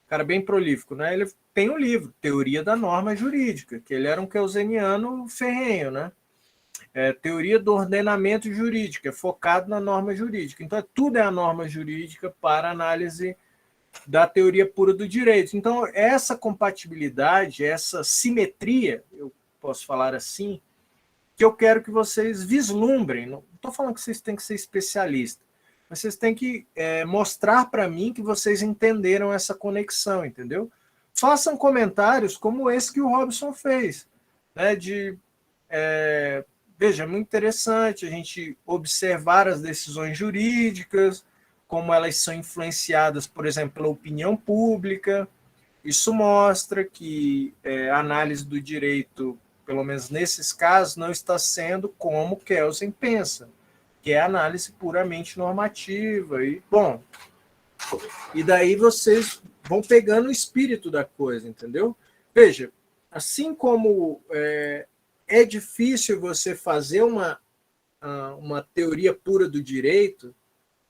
Cara bem prolífico, né? Ele tem um livro, Teoria da Norma Jurídica, que ele era um kelseniano ferrenho, né? Teoria do ordenamento jurídico, é focado na norma jurídica. Então, tudo é a norma jurídica para análise da teoria pura do direito. Então, essa compatibilidade, essa simetria, eu posso falar assim, que eu quero que vocês vislumbrem. Não estou falando que vocês têm que ser especialistas, mas vocês têm que mostrar para mim que vocês entenderam essa conexão, entendeu? Façam comentários como esse que o Robson fez, né? Veja, é muito interessante a gente observar as decisões jurídicas, como elas são influenciadas, por exemplo, pela opinião pública. Isso mostra que a análise do direito, pelo menos nesses casos, não está sendo como Kelsen pensa, que é análise puramente normativa. E daí vocês vão pegando o espírito da coisa, entendeu? Veja, assim como é difícil você fazer uma teoria pura do direito,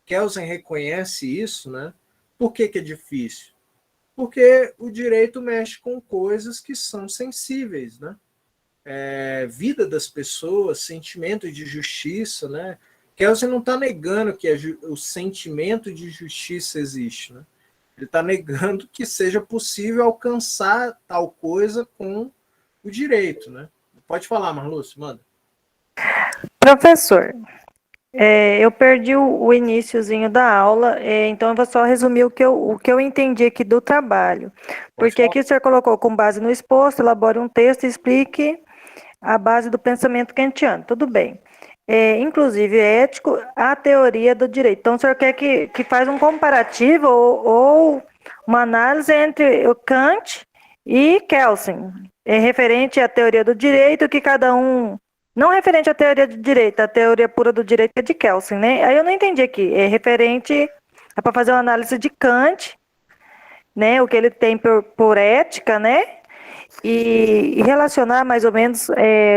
Kelsen reconhece isso, né? Por que é difícil? Porque o direito mexe com coisas que são sensíveis, né? Vida das pessoas, sentimento de justiça, né? Kelsen não está negando que o sentimento de justiça existe, né? Ele está negando que seja possível alcançar tal coisa com o direito, né? Pode falar, Marlúcio, manda. Professor, eu perdi o iniciozinho da aula, então eu vou só resumir o que eu entendi aqui do trabalho. Porque aqui o senhor colocou, com base no exposto, elabore um texto e explique a base do pensamento kantiano. Tudo bem. Inclusive ético, a teoria do direito. Então, o senhor quer que faz um comparativo ou uma análise entre o Kant E Kelsen, é referente à teoria do direito, que cada um... Não referente à teoria do direito, a teoria pura do direito é de Kelsen, né? Aí eu não entendi aqui. É referente... É para fazer uma análise de Kant, né? O que ele tem por ética, né? E relacionar mais ou menos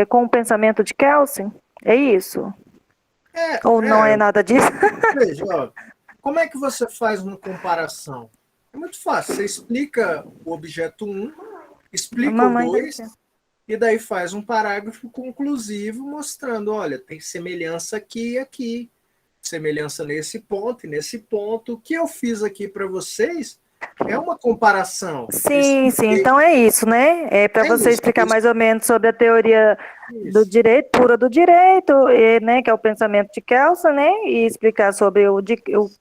com o pensamento de Kelsen. É isso? Ou não é nada disso? Veja, ó, como é que você faz uma comparação? É muito fácil. Você explica o objeto 1, explica o 2, e daí faz um parágrafo conclusivo mostrando, olha, tem semelhança aqui e aqui, semelhança nesse ponto e nesse ponto. O que eu fiz aqui para vocês é uma comparação. Sim, então é isso, né? É para você explicar mais ou menos sobre a teoria do direito, pura do direito, né, que é o pensamento de Kelsen, né? E explicar sobre o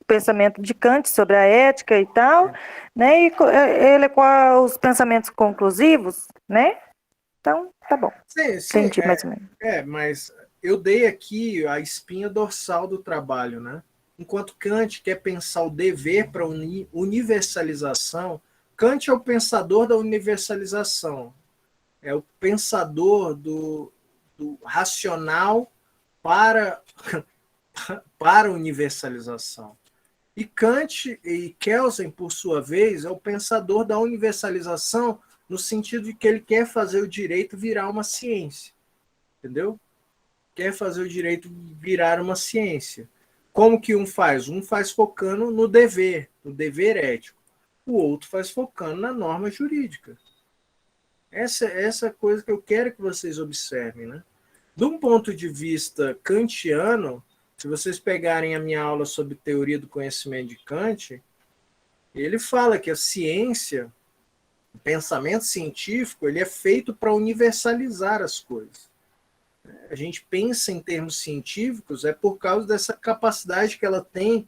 pensamento de Kant, sobre a ética e tal, né? E ele com os pensamentos conclusivos, né? Então, tá bom. Sim, entendi mais ou menos. Mas eu dei aqui a espinha dorsal do trabalho, né? Enquanto Kant quer pensar o dever para universalização, Kant é o pensador da universalização, é o pensador do racional para a universalização. E Kant e Kelsen, por sua vez, é o pensador da universalização no sentido de que ele quer fazer o direito virar uma ciência, entendeu? Quer fazer o direito virar uma ciência. Como que um faz? Um faz focando no dever ético. O outro faz focando na norma jurídica. Essa coisa que eu quero que vocês observem, né? De um ponto de vista kantiano, se vocês pegarem a minha aula sobre teoria do conhecimento de Kant, ele fala que a ciência, o pensamento científico, ele é feito para universalizar as coisas. A gente pensa em termos científicos por causa dessa capacidade que ela tem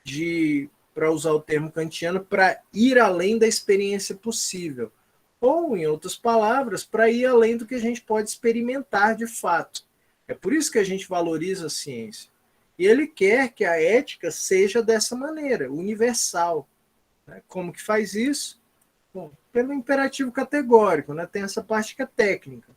de, para usar o termo kantiano, para ir além da experiência possível. Ou, em outras palavras, para ir além do que a gente pode experimentar de fato. É por isso que a gente valoriza a ciência. E ele quer que a ética seja dessa maneira, universal. Como que faz isso? Bom, pelo imperativo categórico, né? Tem essa parte que é técnica.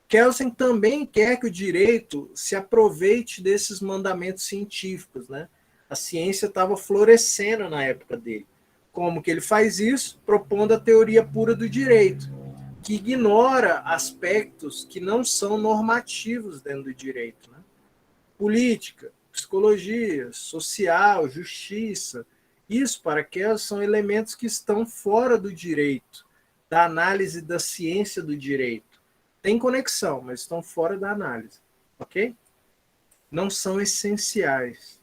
Kelsen também quer que o direito se aproveite desses mandamentos científicos, né? A ciência estava florescendo na época dele. Como que ele faz isso? Propondo a teoria pura do direito, que ignora aspectos que não são normativos dentro do direito, né? Política, psicologia, social, justiça. Isso, para Kelsen, são elementos que estão fora do direito, da análise da ciência do direito. Tem conexão, mas estão fora da análise, ok? Não são essenciais.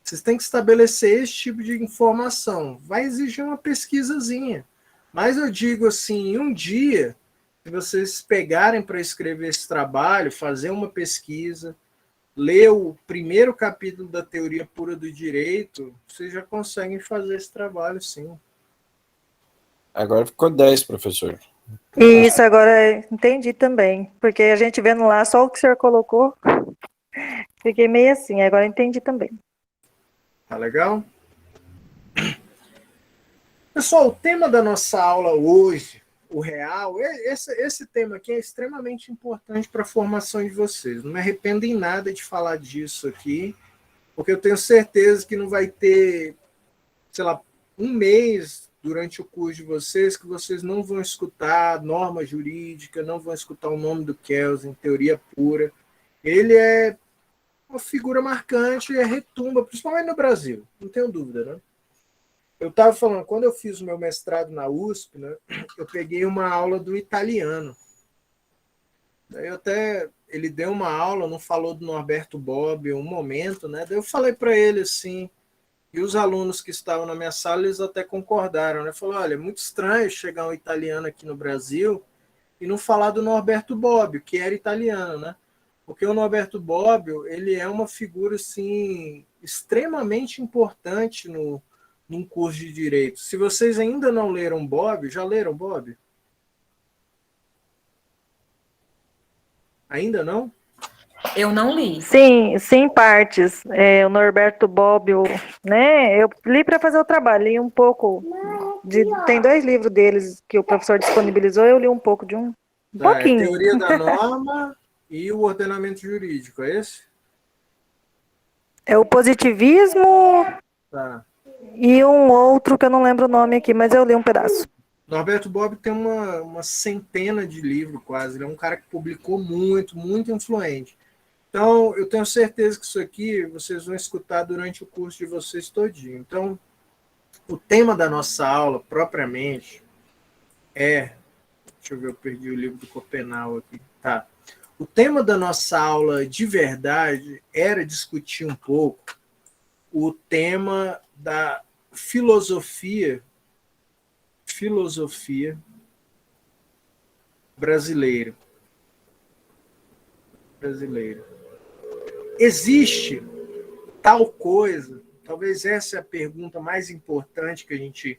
Vocês têm que estabelecer esse tipo de informação. Vai exigir uma pesquisazinha. Mas eu digo assim, um dia, se vocês pegarem para escrever esse trabalho, fazer uma pesquisa, ler o primeiro capítulo da teoria pura do direito, vocês já conseguem fazer esse trabalho, sim. Agora ficou 10, professor. Isso, agora entendi também. Porque a gente vendo lá só o que o senhor colocou, fiquei meio assim, agora entendi também. Tá legal? Pessoal, o tema da nossa aula hoje, o real, esse tema aqui é extremamente importante para a formação de vocês. Não me arrependo em nada de falar disso aqui, porque eu tenho certeza que não vai ter, sei lá, um mês durante o curso de vocês que vocês não vão escutar norma jurídica, não vão escutar o nome do Kelsen, teoria pura. Ele é uma figura marcante e retumba, principalmente no Brasil, não tenho dúvida, né? Eu estava falando, quando eu fiz o meu mestrado na USP, né, eu peguei uma aula do italiano. Daí ele deu uma aula, não falou do Norberto Bobbio um momento, né? Daí eu falei para ele assim, e os alunos que estavam na minha sala, eles até concordaram, né? Falaram, olha, é muito estranho chegar um italiano aqui no Brasil e não falar do Norberto Bobbio, que era italiano, né? Porque o Norberto Bobbio, ele é uma figura, assim, extremamente importante num curso de Direito. Se vocês ainda não leram Bobbio, já leram Bobbio? Ainda não? Eu não li. Sim, sim, partes. O Norberto Bobbio, né? Eu li para fazer o trabalho, li um pouco Tem 2 livros deles que o professor disponibilizou, eu li um pouco de um Tá, é pouquinho. Teoria da Norma e o Ordenamento Jurídico, é esse? É o Positivismo Tá. e um outro que eu não lembro o nome aqui, mas eu li um pedaço. Norberto Bobbio tem uma centena de livros quase. Ele é um cara que publicou muito, muito influente. Então, eu tenho certeza que isso aqui vocês vão escutar durante o curso de vocês todinho. Então, o tema da nossa aula, propriamente, é... Deixa eu ver, eu perdi o livro do Copenau aqui. Tá. O tema da nossa aula, de verdade, era discutir um pouco o tema da filosofia brasileira. Existe tal coisa, talvez essa é a pergunta mais importante que a gente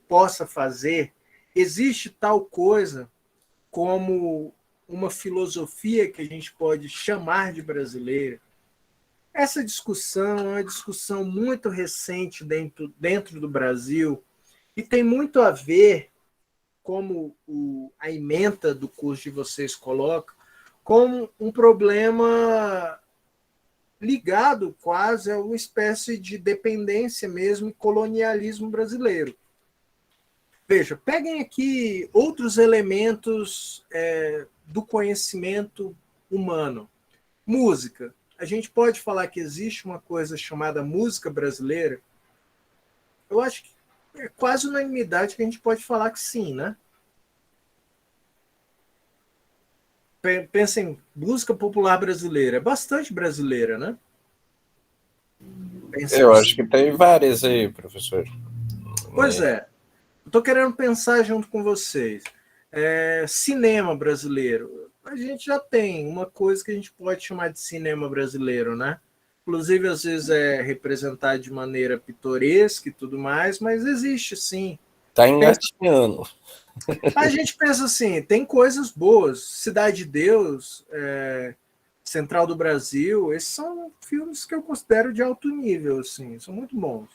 possa fazer, existe tal coisa como uma filosofia que a gente pode chamar de brasileira? Essa discussão é uma discussão muito recente dentro do Brasil e tem muito a ver, como a ementa do curso de vocês coloca, com um problema ligado quase a uma espécie de dependência mesmo e colonialismo brasileiro. Veja, peguem aqui outros elementos do conhecimento humano. Música. A gente pode falar que existe uma coisa chamada música brasileira? Eu acho que é quase unanimidade que a gente pode falar que sim, né? Pensem, música popular brasileira. É bastante brasileira, né? Eu acho que tem várias aí, professor. Pois é. Estou querendo pensar junto com vocês. Cinema brasileiro. A gente já tem uma coisa que a gente pode chamar de cinema brasileiro, né? Inclusive, às vezes é representado de maneira pitoresca e tudo mais, mas existe sim. Está engatinhando. A gente pensa assim, tem coisas boas. Cidade de Deus, Central do Brasil, esses são filmes que eu considero de alto nível, assim, são muito bons.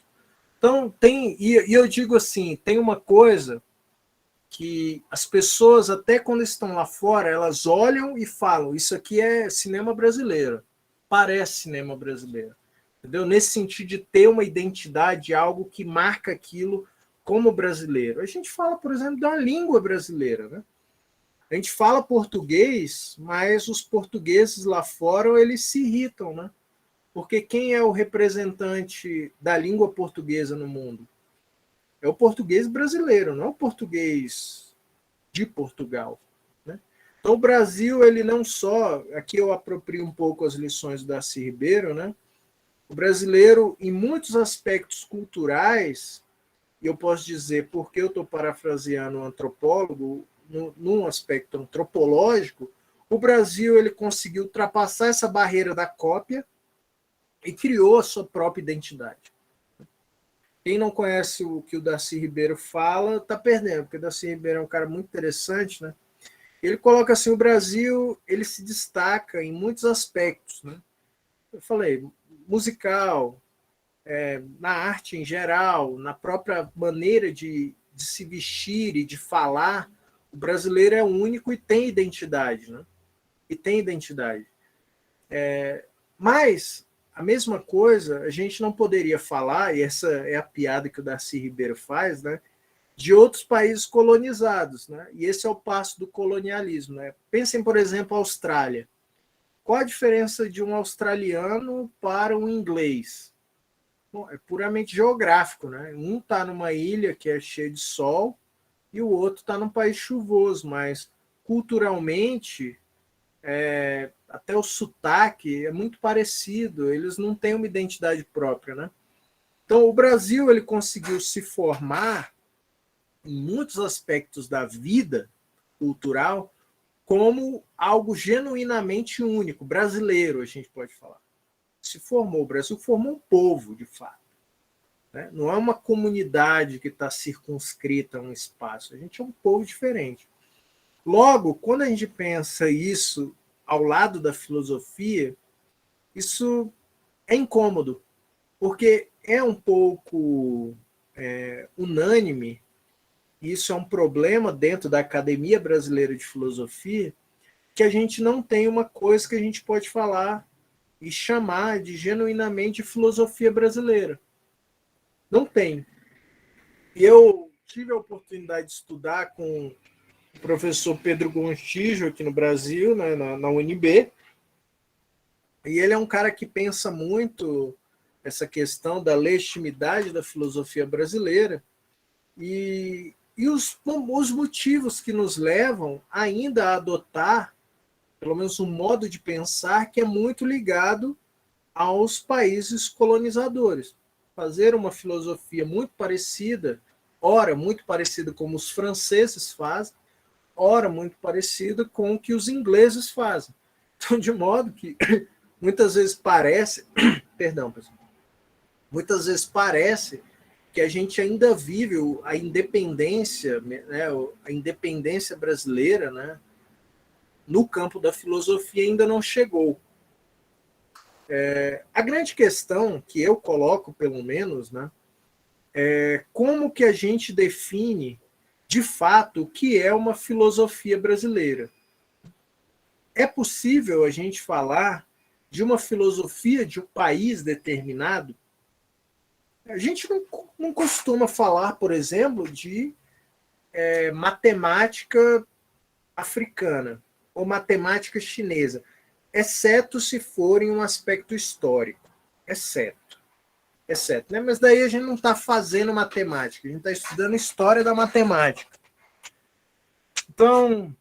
Então, e eu digo assim, tem uma coisa que as pessoas, até quando estão lá fora, elas olham e falam, isso aqui é cinema brasileiro, parece cinema brasileiro. Entendeu? Nesse sentido de ter uma identidade, algo que marca aquilo como brasileiro. A gente fala, por exemplo, da língua brasileira, né? A gente fala português, mas os portugueses lá fora, eles se irritam, né? Porque quem é o representante da língua portuguesa no mundo? É o português brasileiro, não é o português de Portugal, né? Então, o Brasil, ele não só... Aqui eu aproprio um pouco as lições do Darcy Ribeiro, né? O brasileiro, em muitos aspectos culturais, e eu posso dizer, porque eu estou parafraseando um antropólogo, num aspecto antropológico, o Brasil ele conseguiu ultrapassar essa barreira da cópia e criou a sua própria identidade. Quem não conhece o que o Darcy Ribeiro fala, está perdendo, porque o Darcy Ribeiro é um cara muito interessante, né? Ele coloca assim, o Brasil ele se destaca em muitos aspectos, né? Eu falei, musical, na arte em geral, na própria maneira de se vestir e de falar, o brasileiro é único e tem identidade, né? E tem identidade. Mas a mesma coisa a gente não poderia falar, e essa é a piada que o Darcy Ribeiro faz, né? De outros países colonizados, né? E esse é o passo do colonialismo, né? Pensem, por exemplo, a Austrália. Qual a diferença de um australiano para um inglês? Bom, é puramente geográfico, né? Um está numa ilha que é cheia de sol e o outro está num país chuvoso, mas culturalmente até o sotaque é muito parecido, eles não têm uma identidade própria, né? Então, o Brasil ele conseguiu se formar em muitos aspectos da vida cultural como algo genuinamente único, brasileiro, a gente pode falar. O Brasil formou um povo, de fato. Né? Não é uma comunidade que está circunscrita a um espaço, a gente é um povo diferente. Logo, quando a gente pensa isso ao lado da filosofia, isso é incômodo, porque é um pouco unânime, e isso é um problema dentro da Academia Brasileira de Filosofia, que a gente não tem uma coisa que a gente pode falar e chamar de genuinamente filosofia brasileira. Não tem. Eu tive a oportunidade de estudar com o professor Pedro Gontijo aqui no Brasil, né, na UNB, e ele é um cara que pensa muito essa questão da legitimidade da filosofia brasileira e os motivos que nos levam ainda a adotar, pelo menos um modo de pensar que é muito ligado aos países colonizadores. Fazer uma filosofia muito parecida, ora muito parecida como os franceses fazem, ora muito parecida com o que os ingleses fazem. Então, de modo que muitas vezes parece, perdão, pessoal, muitas vezes parece que a gente ainda vive a independência, né, a independência brasileira, né, no campo da filosofia ainda não chegou. A grande questão que eu coloco, pelo menos, né, é como que a gente define, de fato, o que é uma filosofia brasileira. É possível a gente falar de uma filosofia de um país determinado? A gente não costuma falar, por exemplo, de matemática africana ou matemática chinesa, exceto se for em um aspecto histórico. Exceto. Né? Mas daí a gente não está fazendo matemática, a gente está estudando história da matemática. Então,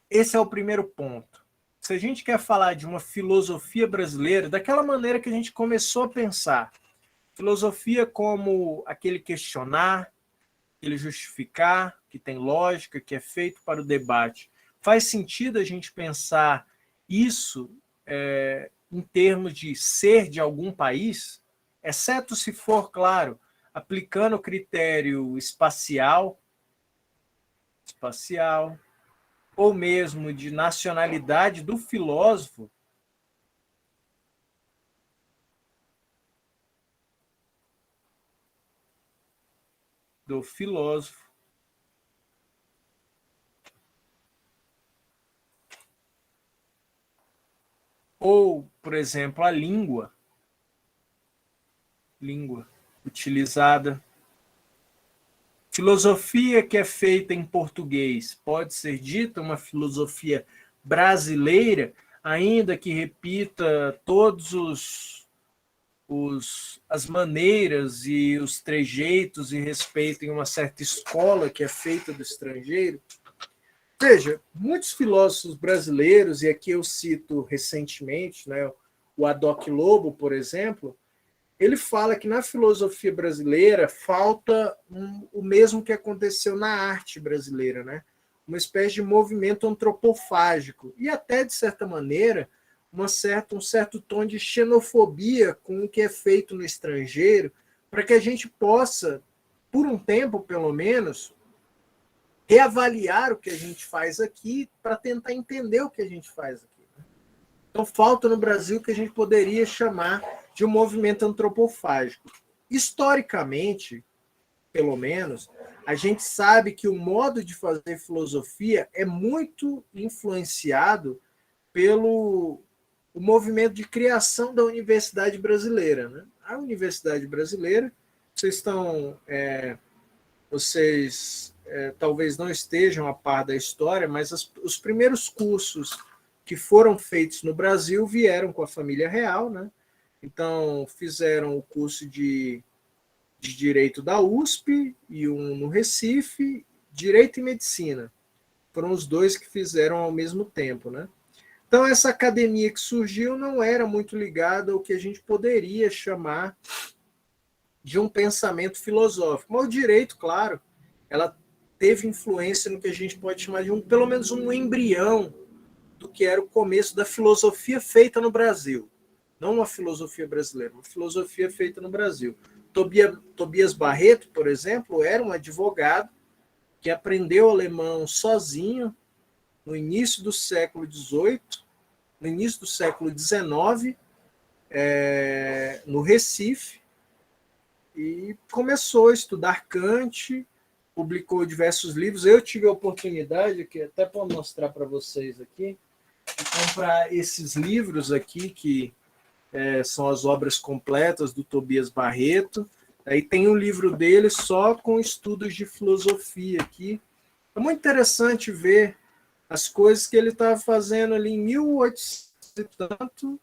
esse é o primeiro ponto. Se a gente quer falar de uma filosofia brasileira, daquela maneira que a gente começou a pensar, filosofia como aquele questionar, aquele justificar, que tem lógica, que é feito para o debate. Faz sentido a gente pensar isso em termos de ser de algum país, exceto se for, claro, aplicando o critério espacial, ou mesmo de nacionalidade do filósofo, ou, por exemplo, a língua utilizada. Filosofia que é feita em português pode ser dita uma filosofia brasileira, ainda que repita todos as maneiras e os trejeitos e respeitem uma certa escola que é feita do estrangeiro. Veja, muitos filósofos brasileiros, e aqui eu cito recentemente, né, o Adoc Lobo, por exemplo, ele fala que na filosofia brasileira falta o mesmo que aconteceu na arte brasileira, né? Uma espécie de movimento antropofágico e até, de certa maneira, um certo tom de xenofobia com o que é feito no estrangeiro, para que a gente possa, por um tempo pelo menos, reavaliar o que a gente faz aqui para tentar entender o que a gente faz aqui. Então, falta no Brasil o que a gente poderia chamar de um movimento antropofágico. Historicamente, pelo menos, a gente sabe que o modo de fazer filosofia é muito influenciado pelo o movimento de criação da Universidade Brasileira. Né? A Universidade Brasileira, vocês talvez não estejam a par da história, mas os primeiros cursos que foram feitos no Brasil vieram com a família real, né? Então, fizeram o curso de Direito da USP e um no Recife, Direito e Medicina. Foram os dois que fizeram ao mesmo tempo, né? Então, essa academia que surgiu não era muito ligada ao que a gente poderia chamar de um pensamento filosófico. Mas o direito, claro, ela teve influência no que a gente pode chamar de pelo menos um embrião do que era o começo da filosofia feita no Brasil. Não uma filosofia brasileira, uma filosofia feita no Brasil. Tobias Barreto, por exemplo, era um advogado que aprendeu alemão sozinho no início do século XVIII, no início do século XIX, no Recife, e começou a estudar Kant, publicou diversos livros. Eu tive a oportunidade, que até para mostrar para vocês aqui, de comprar esses livros aqui, que são as obras completas do Tobias Barreto. Aí tem um livro dele só com estudos de filosofia aqui. É muito interessante ver as coisas que ele estava fazendo ali em 1800 e tanto,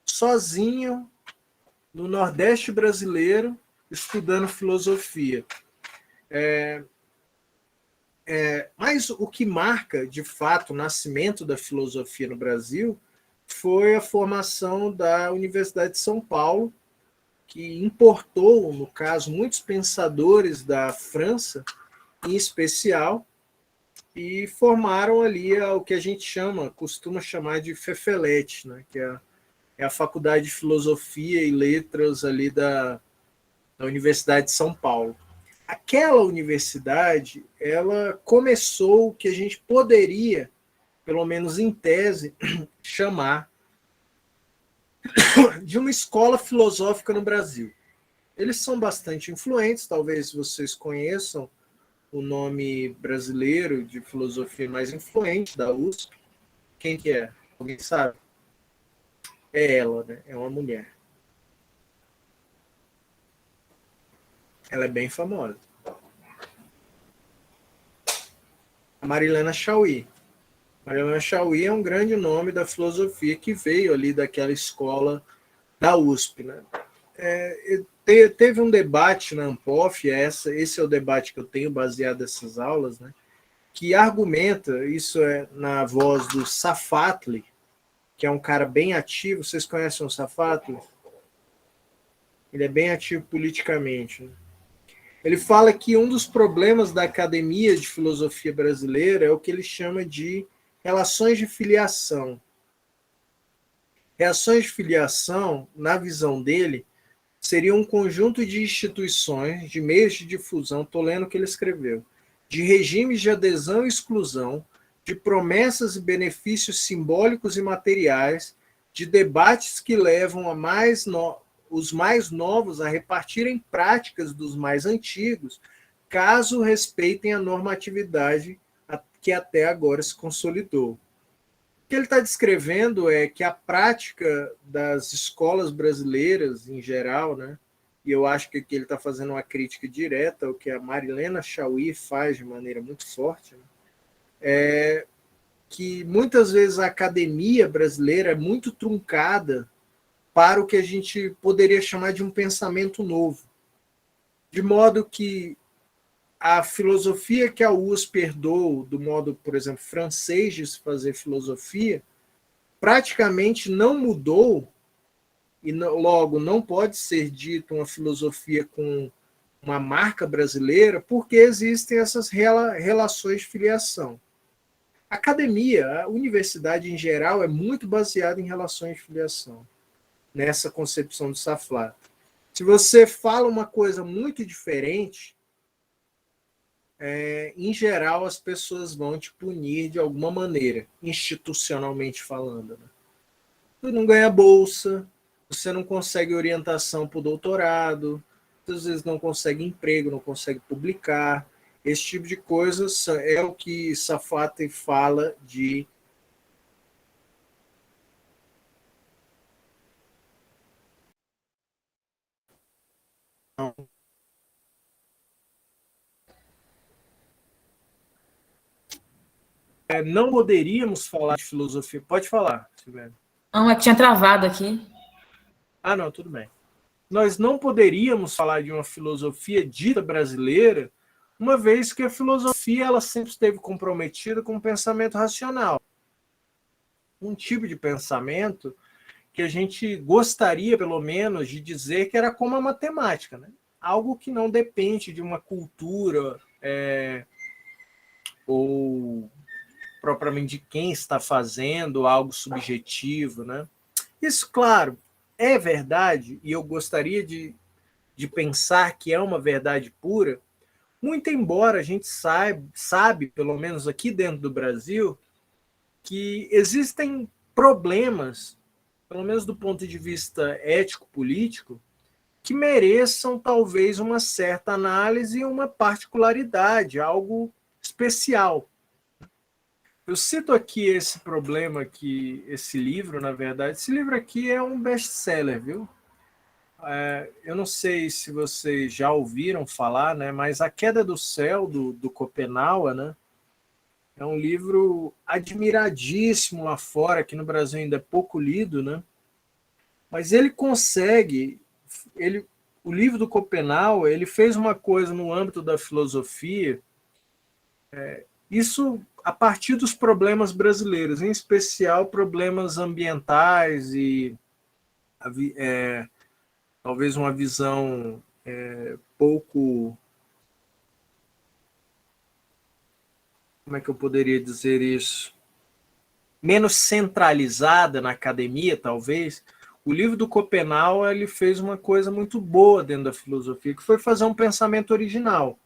sozinho, no Nordeste brasileiro, estudando filosofia. Mas o que marca, de fato, o nascimento da filosofia no Brasil foi a formação da Universidade de São Paulo, que importou, no caso, muitos pensadores da França, em especial, e formaram ali o que a gente costuma chamar de Fefelete, né, que é a Faculdade de Filosofia e Letras ali da Universidade de São Paulo. Aquela universidade, ela começou o que a gente poderia, pelo menos em tese, chamar de uma escola filosófica no Brasil. Eles são bastante influentes, talvez vocês conheçam o nome brasileiro de filosofia mais influente da USP. Quem que é? Alguém sabe? É ela, né? É uma mulher. Ela é bem famosa. A Marilena Chaui. Marilena Chaui é um grande nome da filosofia que veio ali daquela escola da USP, né? Teve um debate na Ampof, esse é o debate que eu tenho baseado nessas aulas, né, que argumenta, isso é na voz do Safatli, que é um cara bem ativo. Vocês conhecem o Safatli? Ele é bem ativo politicamente, né? Ele fala que um dos problemas da academia de filosofia brasileira é o que ele chama de relações de filiação. Relações de filiação, na visão dele, seria um conjunto de instituições, de meios de difusão, estou lendo o que ele escreveu, de regimes de adesão e exclusão, de promessas e benefícios simbólicos e materiais, de debates que levam os mais novos a repartirem práticas dos mais antigos, caso respeitem a normatividade que até agora se consolidou. O que ele está descrevendo é que a prática das escolas brasileiras, em geral, né, e eu acho que aqui ele está fazendo uma crítica direta ao que a Marilena Chaui faz de maneira muito forte, né, é que muitas vezes a academia brasileira é muito truncada para o que a gente poderia chamar de um pensamento novo. De modo que a filosofia que a USP herdou do modo, por exemplo, francês de se fazer filosofia, praticamente não mudou, e logo não pode ser dito uma filosofia com uma marca brasileira, porque existem essas relações de filiação. A academia, a universidade em geral, é muito baseada em relações de filiação, nessa concepção do Saflat. Se você fala uma coisa muito diferente, em geral as pessoas vão te punir de alguma maneira, institucionalmente falando, né? Você não ganha bolsa, você não consegue orientação para o doutorado, muitas vezes não consegue emprego, não consegue publicar. Esse tipo de coisas é o que Safat fala de não poderíamos falar de filosofia. Pode falar, Silvério. Não, é que tinha travado aqui. Ah, não, tudo bem. Nós não poderíamos falar de uma filosofia dita brasileira, uma vez que a filosofia ela sempre esteve comprometida com o pensamento racional. Um tipo de pensamento que a gente gostaria, pelo menos, de dizer que era como a matemática, né? Algo que não depende de uma cultura ou propriamente de quem está fazendo, algo subjetivo, né? Isso, claro, é verdade, e eu gostaria de pensar que é uma verdade pura, muito embora a gente sabe, pelo menos aqui dentro do Brasil, que existem problemas, pelo menos do ponto de vista ético-político, que mereçam talvez uma certa análise e uma particularidade, algo especial. Eu cito aqui esse problema, que esse livro, na verdade, esse livro aqui é um best-seller, viu? Eu não sei se vocês já ouviram falar, né, mas A Queda do Céu, do Schopenhauer, né, é um livro admiradíssimo lá fora, aqui no Brasil ainda é pouco lido, né, mas ele consegue, o livro do Schopenhauer, ele fez uma coisa no âmbito da filosofia, isso a partir dos problemas brasileiros, em especial problemas ambientais e talvez uma visão pouco, como é que eu poderia dizer isso? Menos centralizada na academia, talvez. O livro do Schopenhauer, ele fez uma coisa muito boa dentro da filosofia, que foi fazer um pensamento original.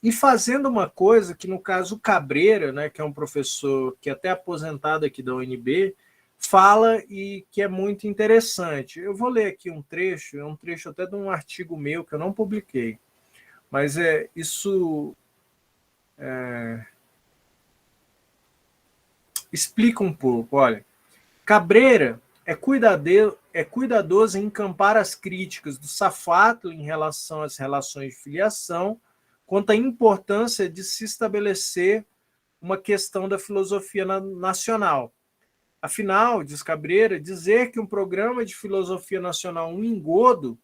E fazendo uma coisa que, no caso, o Cabreira, né, que é um professor que é até aposentado aqui da UNB, fala e que é muito interessante. Eu vou ler aqui um trecho, é um trecho até de um artigo meu que eu não publiquei, mas isso explica um pouco. Olha, Cabreira é cuidadoso em encampar as críticas do Safato em relação às relações de filiação, quanto à importância de se estabelecer uma questão da filosofia nacional. Afinal, diz Cabreira, dizer que um programa de filosofia nacional um engodo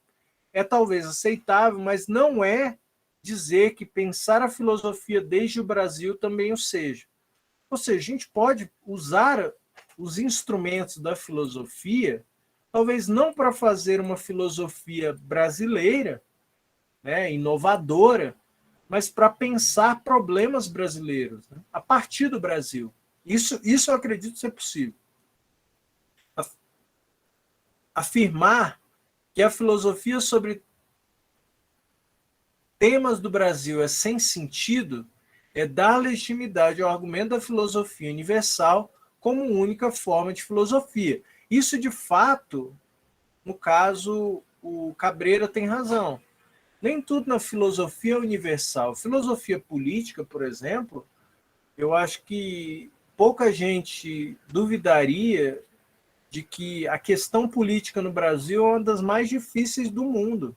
é talvez aceitável, mas não é dizer que pensar a filosofia desde o Brasil também o seja. Ou seja, a gente pode usar os instrumentos da filosofia, talvez não para fazer uma filosofia brasileira, né, inovadora, mas para pensar problemas brasileiros, né, a partir do Brasil. Isso eu acredito ser possível. Afirmar que a filosofia sobre temas do Brasil é sem sentido é dar legitimidade ao argumento da filosofia universal como única forma de filosofia. Isso, de fato, no caso, o Cabreira tem razão. Nem tudo na filosofia é universal. Filosofia política, por exemplo, eu acho que pouca gente duvidaria de que a questão política no Brasil é uma das mais difíceis do mundo.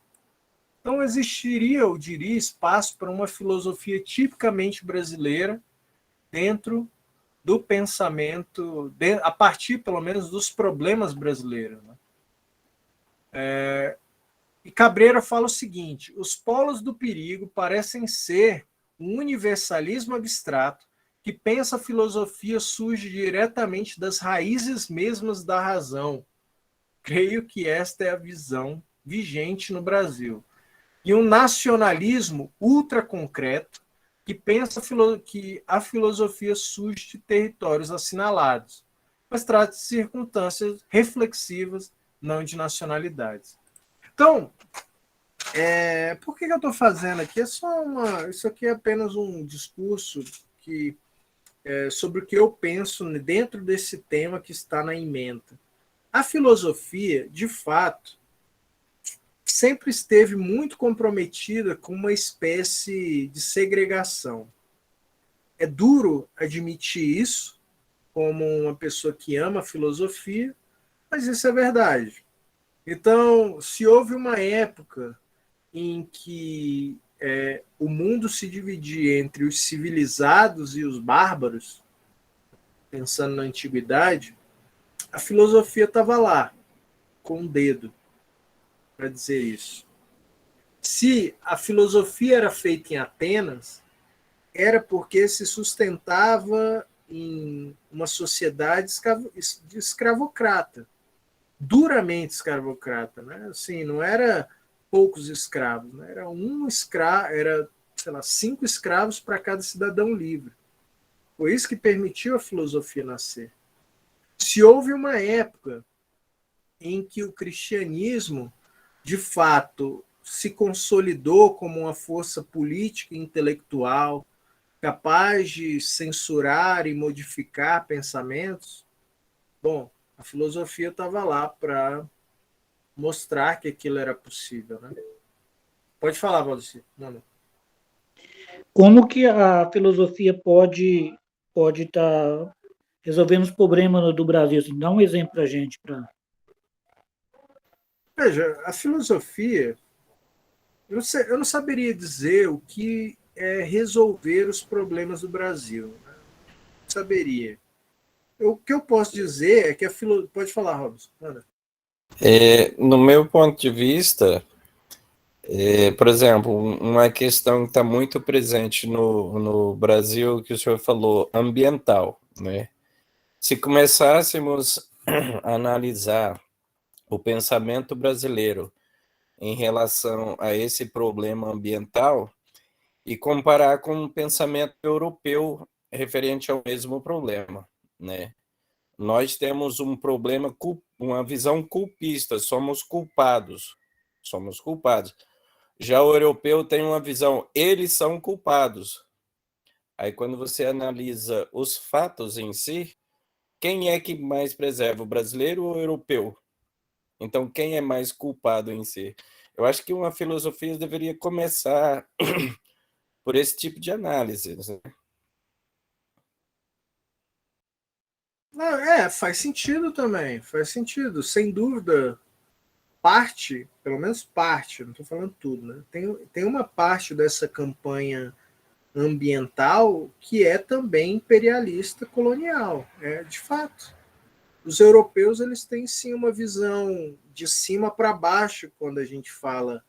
Então, existiria, eu diria, espaço para uma filosofia tipicamente brasileira dentro do pensamento, a partir, pelo menos, dos problemas brasileiros. Né? E Cabreira fala o seguinte: os polos do perigo parecem ser um universalismo abstrato que pensa a filosofia surge diretamente das raízes mesmas da razão. Creio que esta é a visão vigente no Brasil. E um nacionalismo ultraconcreto que pensa que a filosofia surge de territórios assinalados, mas trata de circunstâncias reflexivas, não de nacionalidades. Então, por que eu estou fazendo aqui? Isso aqui é apenas um discurso sobre o que eu penso dentro desse tema que está na ementa. A filosofia, de fato, sempre esteve muito comprometida com uma espécie de segregação. É duro admitir isso, como uma pessoa que ama a filosofia, mas isso é verdade. Então, se houve uma época em que o mundo se dividia entre os civilizados e os bárbaros, pensando na antiguidade, a filosofia estava lá, com um dedo, para dizer isso. Se a filosofia era feita em Atenas, era porque se sustentava em uma sociedade escravocrata, duramente escravocrata, né? Assim, não era poucos escravos, né? Era um escravo, era, sei lá, 5 escravos para cada cidadão livre. Foi isso que permitiu a filosofia nascer. Se houve uma época em que o cristianismo, de fato, se consolidou como uma força política e intelectual capaz de censurar e modificar pensamentos, bom, a filosofia estava lá para mostrar que aquilo era possível, né? Pode falar, Valdeci. Não. Como que a filosofia pode estar resolvendo os problemas do Brasil? Assim, dá um exemplo para a gente. Veja, a filosofia, eu não saberia dizer o que é resolver os problemas do Brasil. Né? Não saberia. O que eu posso dizer é que a filosofia... Pode falar, Robson. No meu ponto de vista, por exemplo, uma questão que está muito presente no Brasil, que o senhor falou, ambiental, né? Se começássemos a analisar o pensamento brasileiro em relação a esse problema ambiental e comparar com o pensamento europeu referente ao mesmo problema, né? Nós temos um problema, uma visão culpista, somos culpados. Já o europeu tem uma visão, eles são culpados. Aí quando você analisa os fatos em si, quem é que mais preserva, o brasileiro ou o europeu? Então, quem é mais culpado em si? Eu acho que uma filosofia deveria começar por esse tipo de análise. Né? Não, faz sentido também, faz sentido. Sem dúvida, parte, pelo menos parte, não estou falando tudo, né? Tem uma parte dessa campanha ambiental que é também imperialista colonial, de fato. Os europeus eles têm sim uma visão de cima para baixo quando a gente fala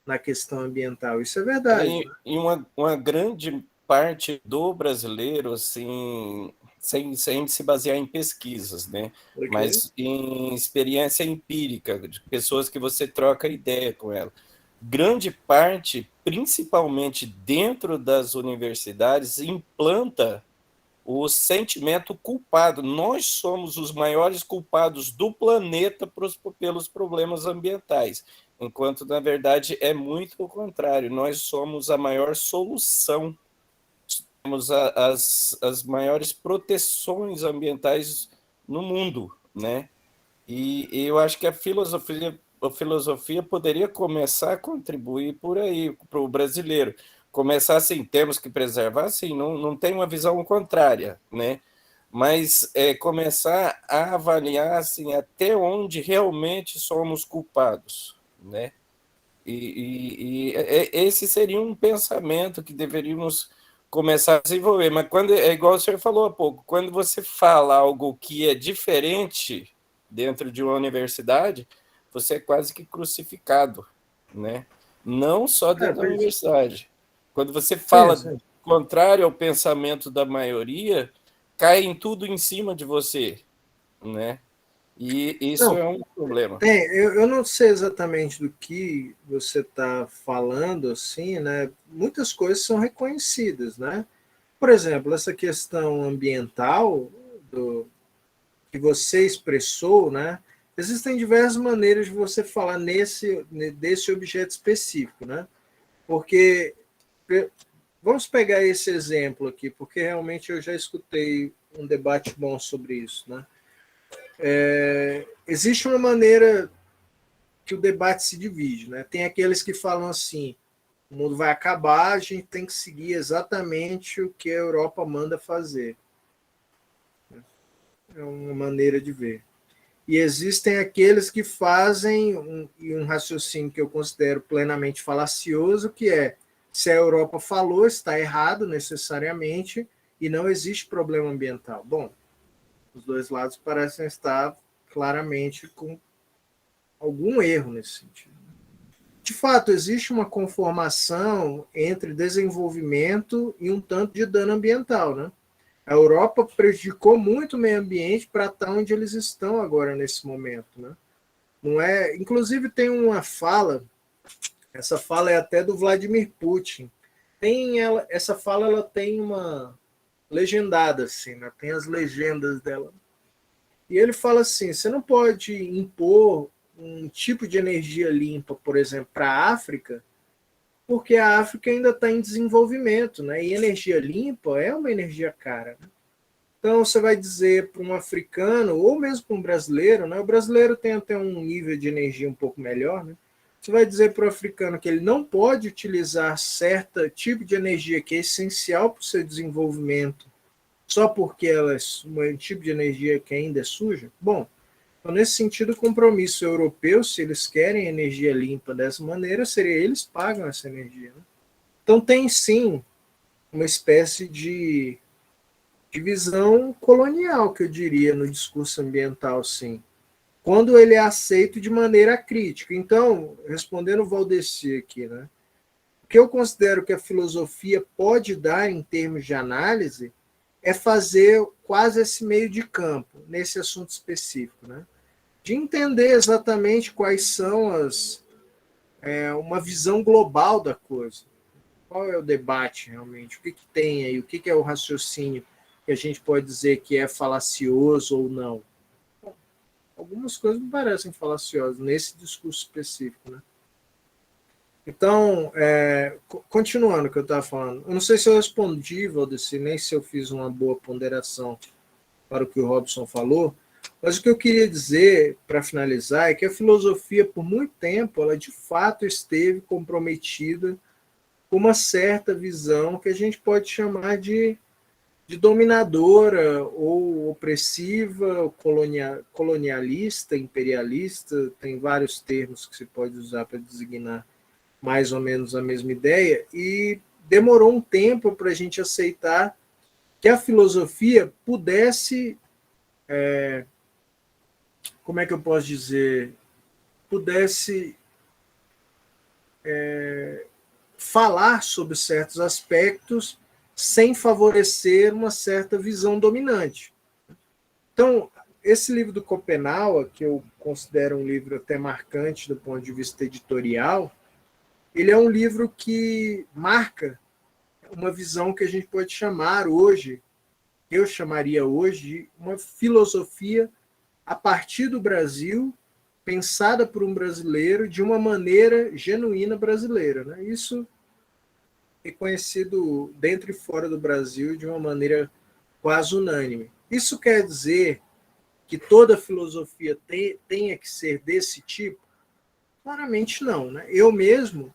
na questão ambiental, isso é verdade. E uma grande parte do brasileiro, assim, sem se basear em pesquisas, né? Okay. Mas em experiência empírica, de pessoas que você troca ideia com ela. Grande parte, principalmente dentro das universidades, implanta o sentimento culpado. Nós somos os maiores culpados do planeta pelos problemas ambientais, enquanto, na verdade, é muito o contrário. Nós somos a maior solução, temos as maiores proteções ambientais no mundo, né? E eu acho que a filosofia poderia começar a contribuir por aí, para o brasileiro. Começar assim, temos que preservar, sim, não tem uma visão contrária, né? Mas começar a avaliar assim, até onde realmente somos culpados, né? E esse seria um pensamento que deveríamos começar a desenvolver. Mas quando é igual o senhor falou há pouco, quando você fala algo que é diferente dentro de uma universidade, você é quase que crucificado, né? Não só dentro da universidade. Quando você fala contrário ao pensamento da maioria, cai em tudo em cima de você, né? E isso é um problema. Eu não sei exatamente do que você está falando, assim, né? Muitas coisas são reconhecidas, né? Por exemplo, essa questão ambiental que você expressou, né? Existem diversas maneiras de você falar desse objeto específico, né? Porque vamos pegar esse exemplo aqui, porque realmente eu já escutei um debate bom sobre isso, né? Existe uma maneira que o debate se divide, né? Tem aqueles que falam assim: o mundo vai acabar, a gente tem que seguir exatamente o que a Europa manda fazer. É uma maneira de ver. E existem aqueles que fazem um raciocínio que eu considero plenamente falacioso, que é: se a Europa falou, está errado necessariamente e não existe problema ambiental. Bom, os dois lados parecem estar claramente com algum erro nesse sentido. De fato, existe uma conformação entre desenvolvimento e um tanto de dano ambiental, né? A Europa prejudicou muito o meio ambiente para estar onde eles estão agora nesse momento, né? Não é? Inclusive tem uma fala, essa fala é até do Vladimir Putin. Essa fala ela tem uma legendada assim, né? Tem as legendas dela. E ele fala assim: você não pode impor um tipo de energia limpa, por exemplo, para a África, porque a África ainda está em desenvolvimento, né? E energia limpa é uma energia cara, né? Então, você vai dizer para um africano, ou mesmo para um brasileiro, né? O brasileiro tem até um nível de energia um pouco melhor, né? Você vai dizer para o africano que ele não pode utilizar certo tipo de energia que é essencial para o seu desenvolvimento, só porque ela é um tipo de energia que ainda é suja? Bom, então, nesse sentido, o compromisso europeu, se eles querem energia limpa dessa maneira, seria eles pagam essa energia, né? Então, tem sim uma espécie de visão colonial, que eu diria, no discurso ambiental, sim, quando ele é aceito de maneira crítica. Então, respondendo o Valdeci aqui, né, o que eu considero que a filosofia pode dar em termos de análise é fazer quase esse meio de campo, nesse assunto específico, né, de entender exatamente quais são uma visão global da coisa. Qual é o debate, realmente? O que tem aí? O que é o raciocínio que a gente pode dizer que é falacioso ou não? Bom, algumas coisas me parecem falaciosas nesse discurso específico, né? Então, continuando o que eu estava falando, eu não sei se eu respondi, Valdeci, nem se eu fiz uma boa ponderação para o que o Robson falou, mas o que eu queria dizer, para finalizar, é que a filosofia, por muito tempo, ela de fato esteve comprometida com uma certa visão que a gente pode chamar de dominadora ou opressiva, ou colonialista, imperialista, tem vários termos que se pode usar para designar mais ou menos a mesma ideia, e demorou um tempo para a gente aceitar que a filosofia pudesse, como é que eu posso dizer, pudesse falar sobre certos aspectos sem favorecer uma certa visão dominante. Então, esse livro do Schopenhauer, que eu considero um livro até marcante do ponto de vista editorial, ele é um livro que marca uma visão que a gente pode chamar hoje, eu chamaria hoje, de uma filosofia a partir do Brasil, pensada por um brasileiro de uma maneira genuína brasileira, né? Isso é conhecido dentro e fora do Brasil de uma maneira quase unânime. Isso quer dizer que toda filosofia tenha que ser desse tipo? Claramente não, né? Eu mesmo,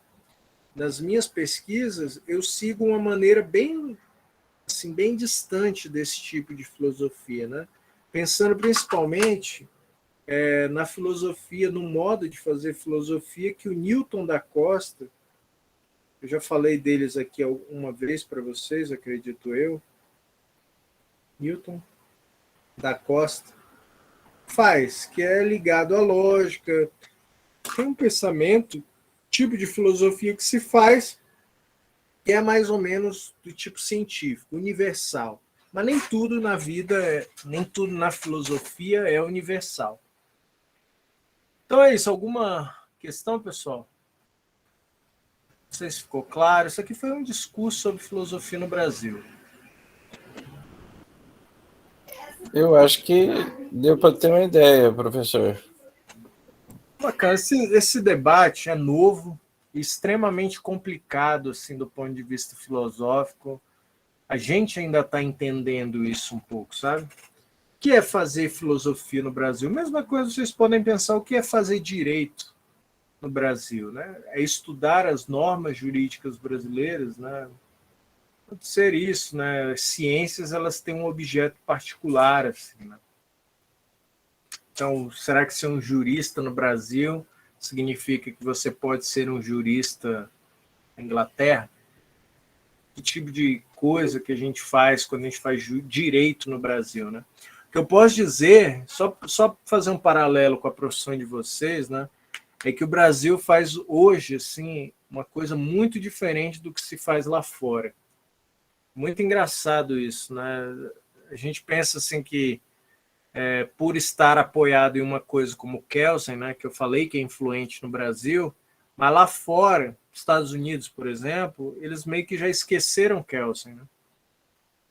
nas minhas pesquisas, eu sigo uma maneira bem, assim, bem distante desse tipo de filosofia, né? Pensando principalmente na filosofia, no modo de fazer filosofia que o Newton da Costa, eu já falei deles aqui uma vez para vocês, acredito eu, Newton da Costa, faz, que é ligado à lógica, tem um pensamento, tipo de filosofia que se faz, que é mais ou menos do tipo científico, universal. Mas nem tudo na vida, nem tudo na filosofia é universal. Então é isso. Alguma questão, pessoal? Não sei se ficou claro. Isso aqui foi um discurso sobre filosofia no Brasil. Eu acho que deu para ter uma ideia, professor. Bacana. Esse debate é novo, extremamente complicado assim, do ponto de vista filosófico. A gente ainda está entendendo isso um pouco, sabe? O que é fazer filosofia no Brasil? Mesma coisa, vocês podem pensar o que é fazer direito no Brasil, né? É estudar as normas jurídicas brasileiras, né? Pode ser isso, né? As ciências, elas têm um objeto particular, assim, né? Então, será que ser um jurista no Brasil significa que você pode ser um jurista na Inglaterra? Que tipo de coisa que a gente faz quando a gente faz direito no Brasil, né? O que eu posso dizer, só fazer um paralelo com a profissão de vocês, né? É que o Brasil faz hoje, assim, uma coisa muito diferente do que se faz lá fora. Muito engraçado isso, né? A gente pensa assim que por estar apoiado em uma coisa como o Kelsen, né, que eu falei que é influente no Brasil, mas lá fora, Estados Unidos, por exemplo, eles meio que já esqueceram Kelsen, né?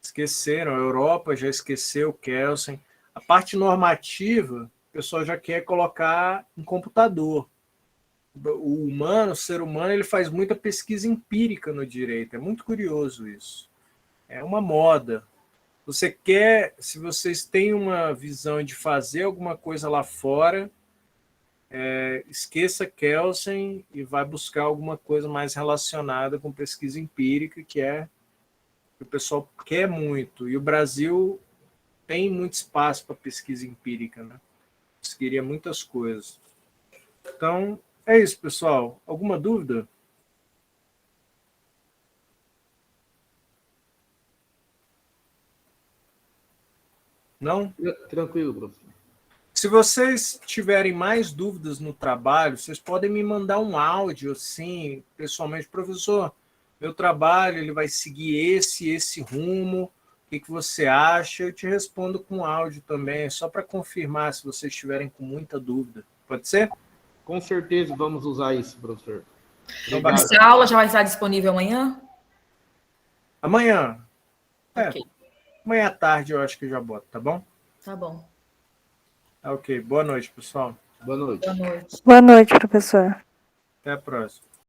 Esqueceram, a Europa já esqueceu Kelsen. A parte normativa, o pessoal já quer colocar em computador. O ser humano, ele faz muita pesquisa empírica no direito. É muito curioso isso. É uma moda. Se vocês têm uma visão de fazer alguma coisa lá fora, esqueça Kelsen e vai buscar alguma coisa mais relacionada com pesquisa empírica, que é que o pessoal quer muito. E o Brasil tem muito espaço para pesquisa empírica, né? Queria muitas coisas. Então, é isso, pessoal. Alguma dúvida? Não? Tranquilo, professor. Se vocês tiverem mais dúvidas no trabalho, vocês podem me mandar um áudio, assim, pessoalmente. Professor, meu trabalho ele vai seguir esse rumo. O que você acha? Eu te respondo com áudio também, só para confirmar se vocês estiverem com muita dúvida. Pode ser? Com certeza vamos usar isso, professor. Obrigado. Essa aula já vai estar disponível amanhã? Amanhã. Ok. Amanhã à tarde eu acho que eu já boto, tá bom? Tá bom. Ok. Boa noite, pessoal. Boa noite. Boa noite. Boa noite, professor. Até a próxima.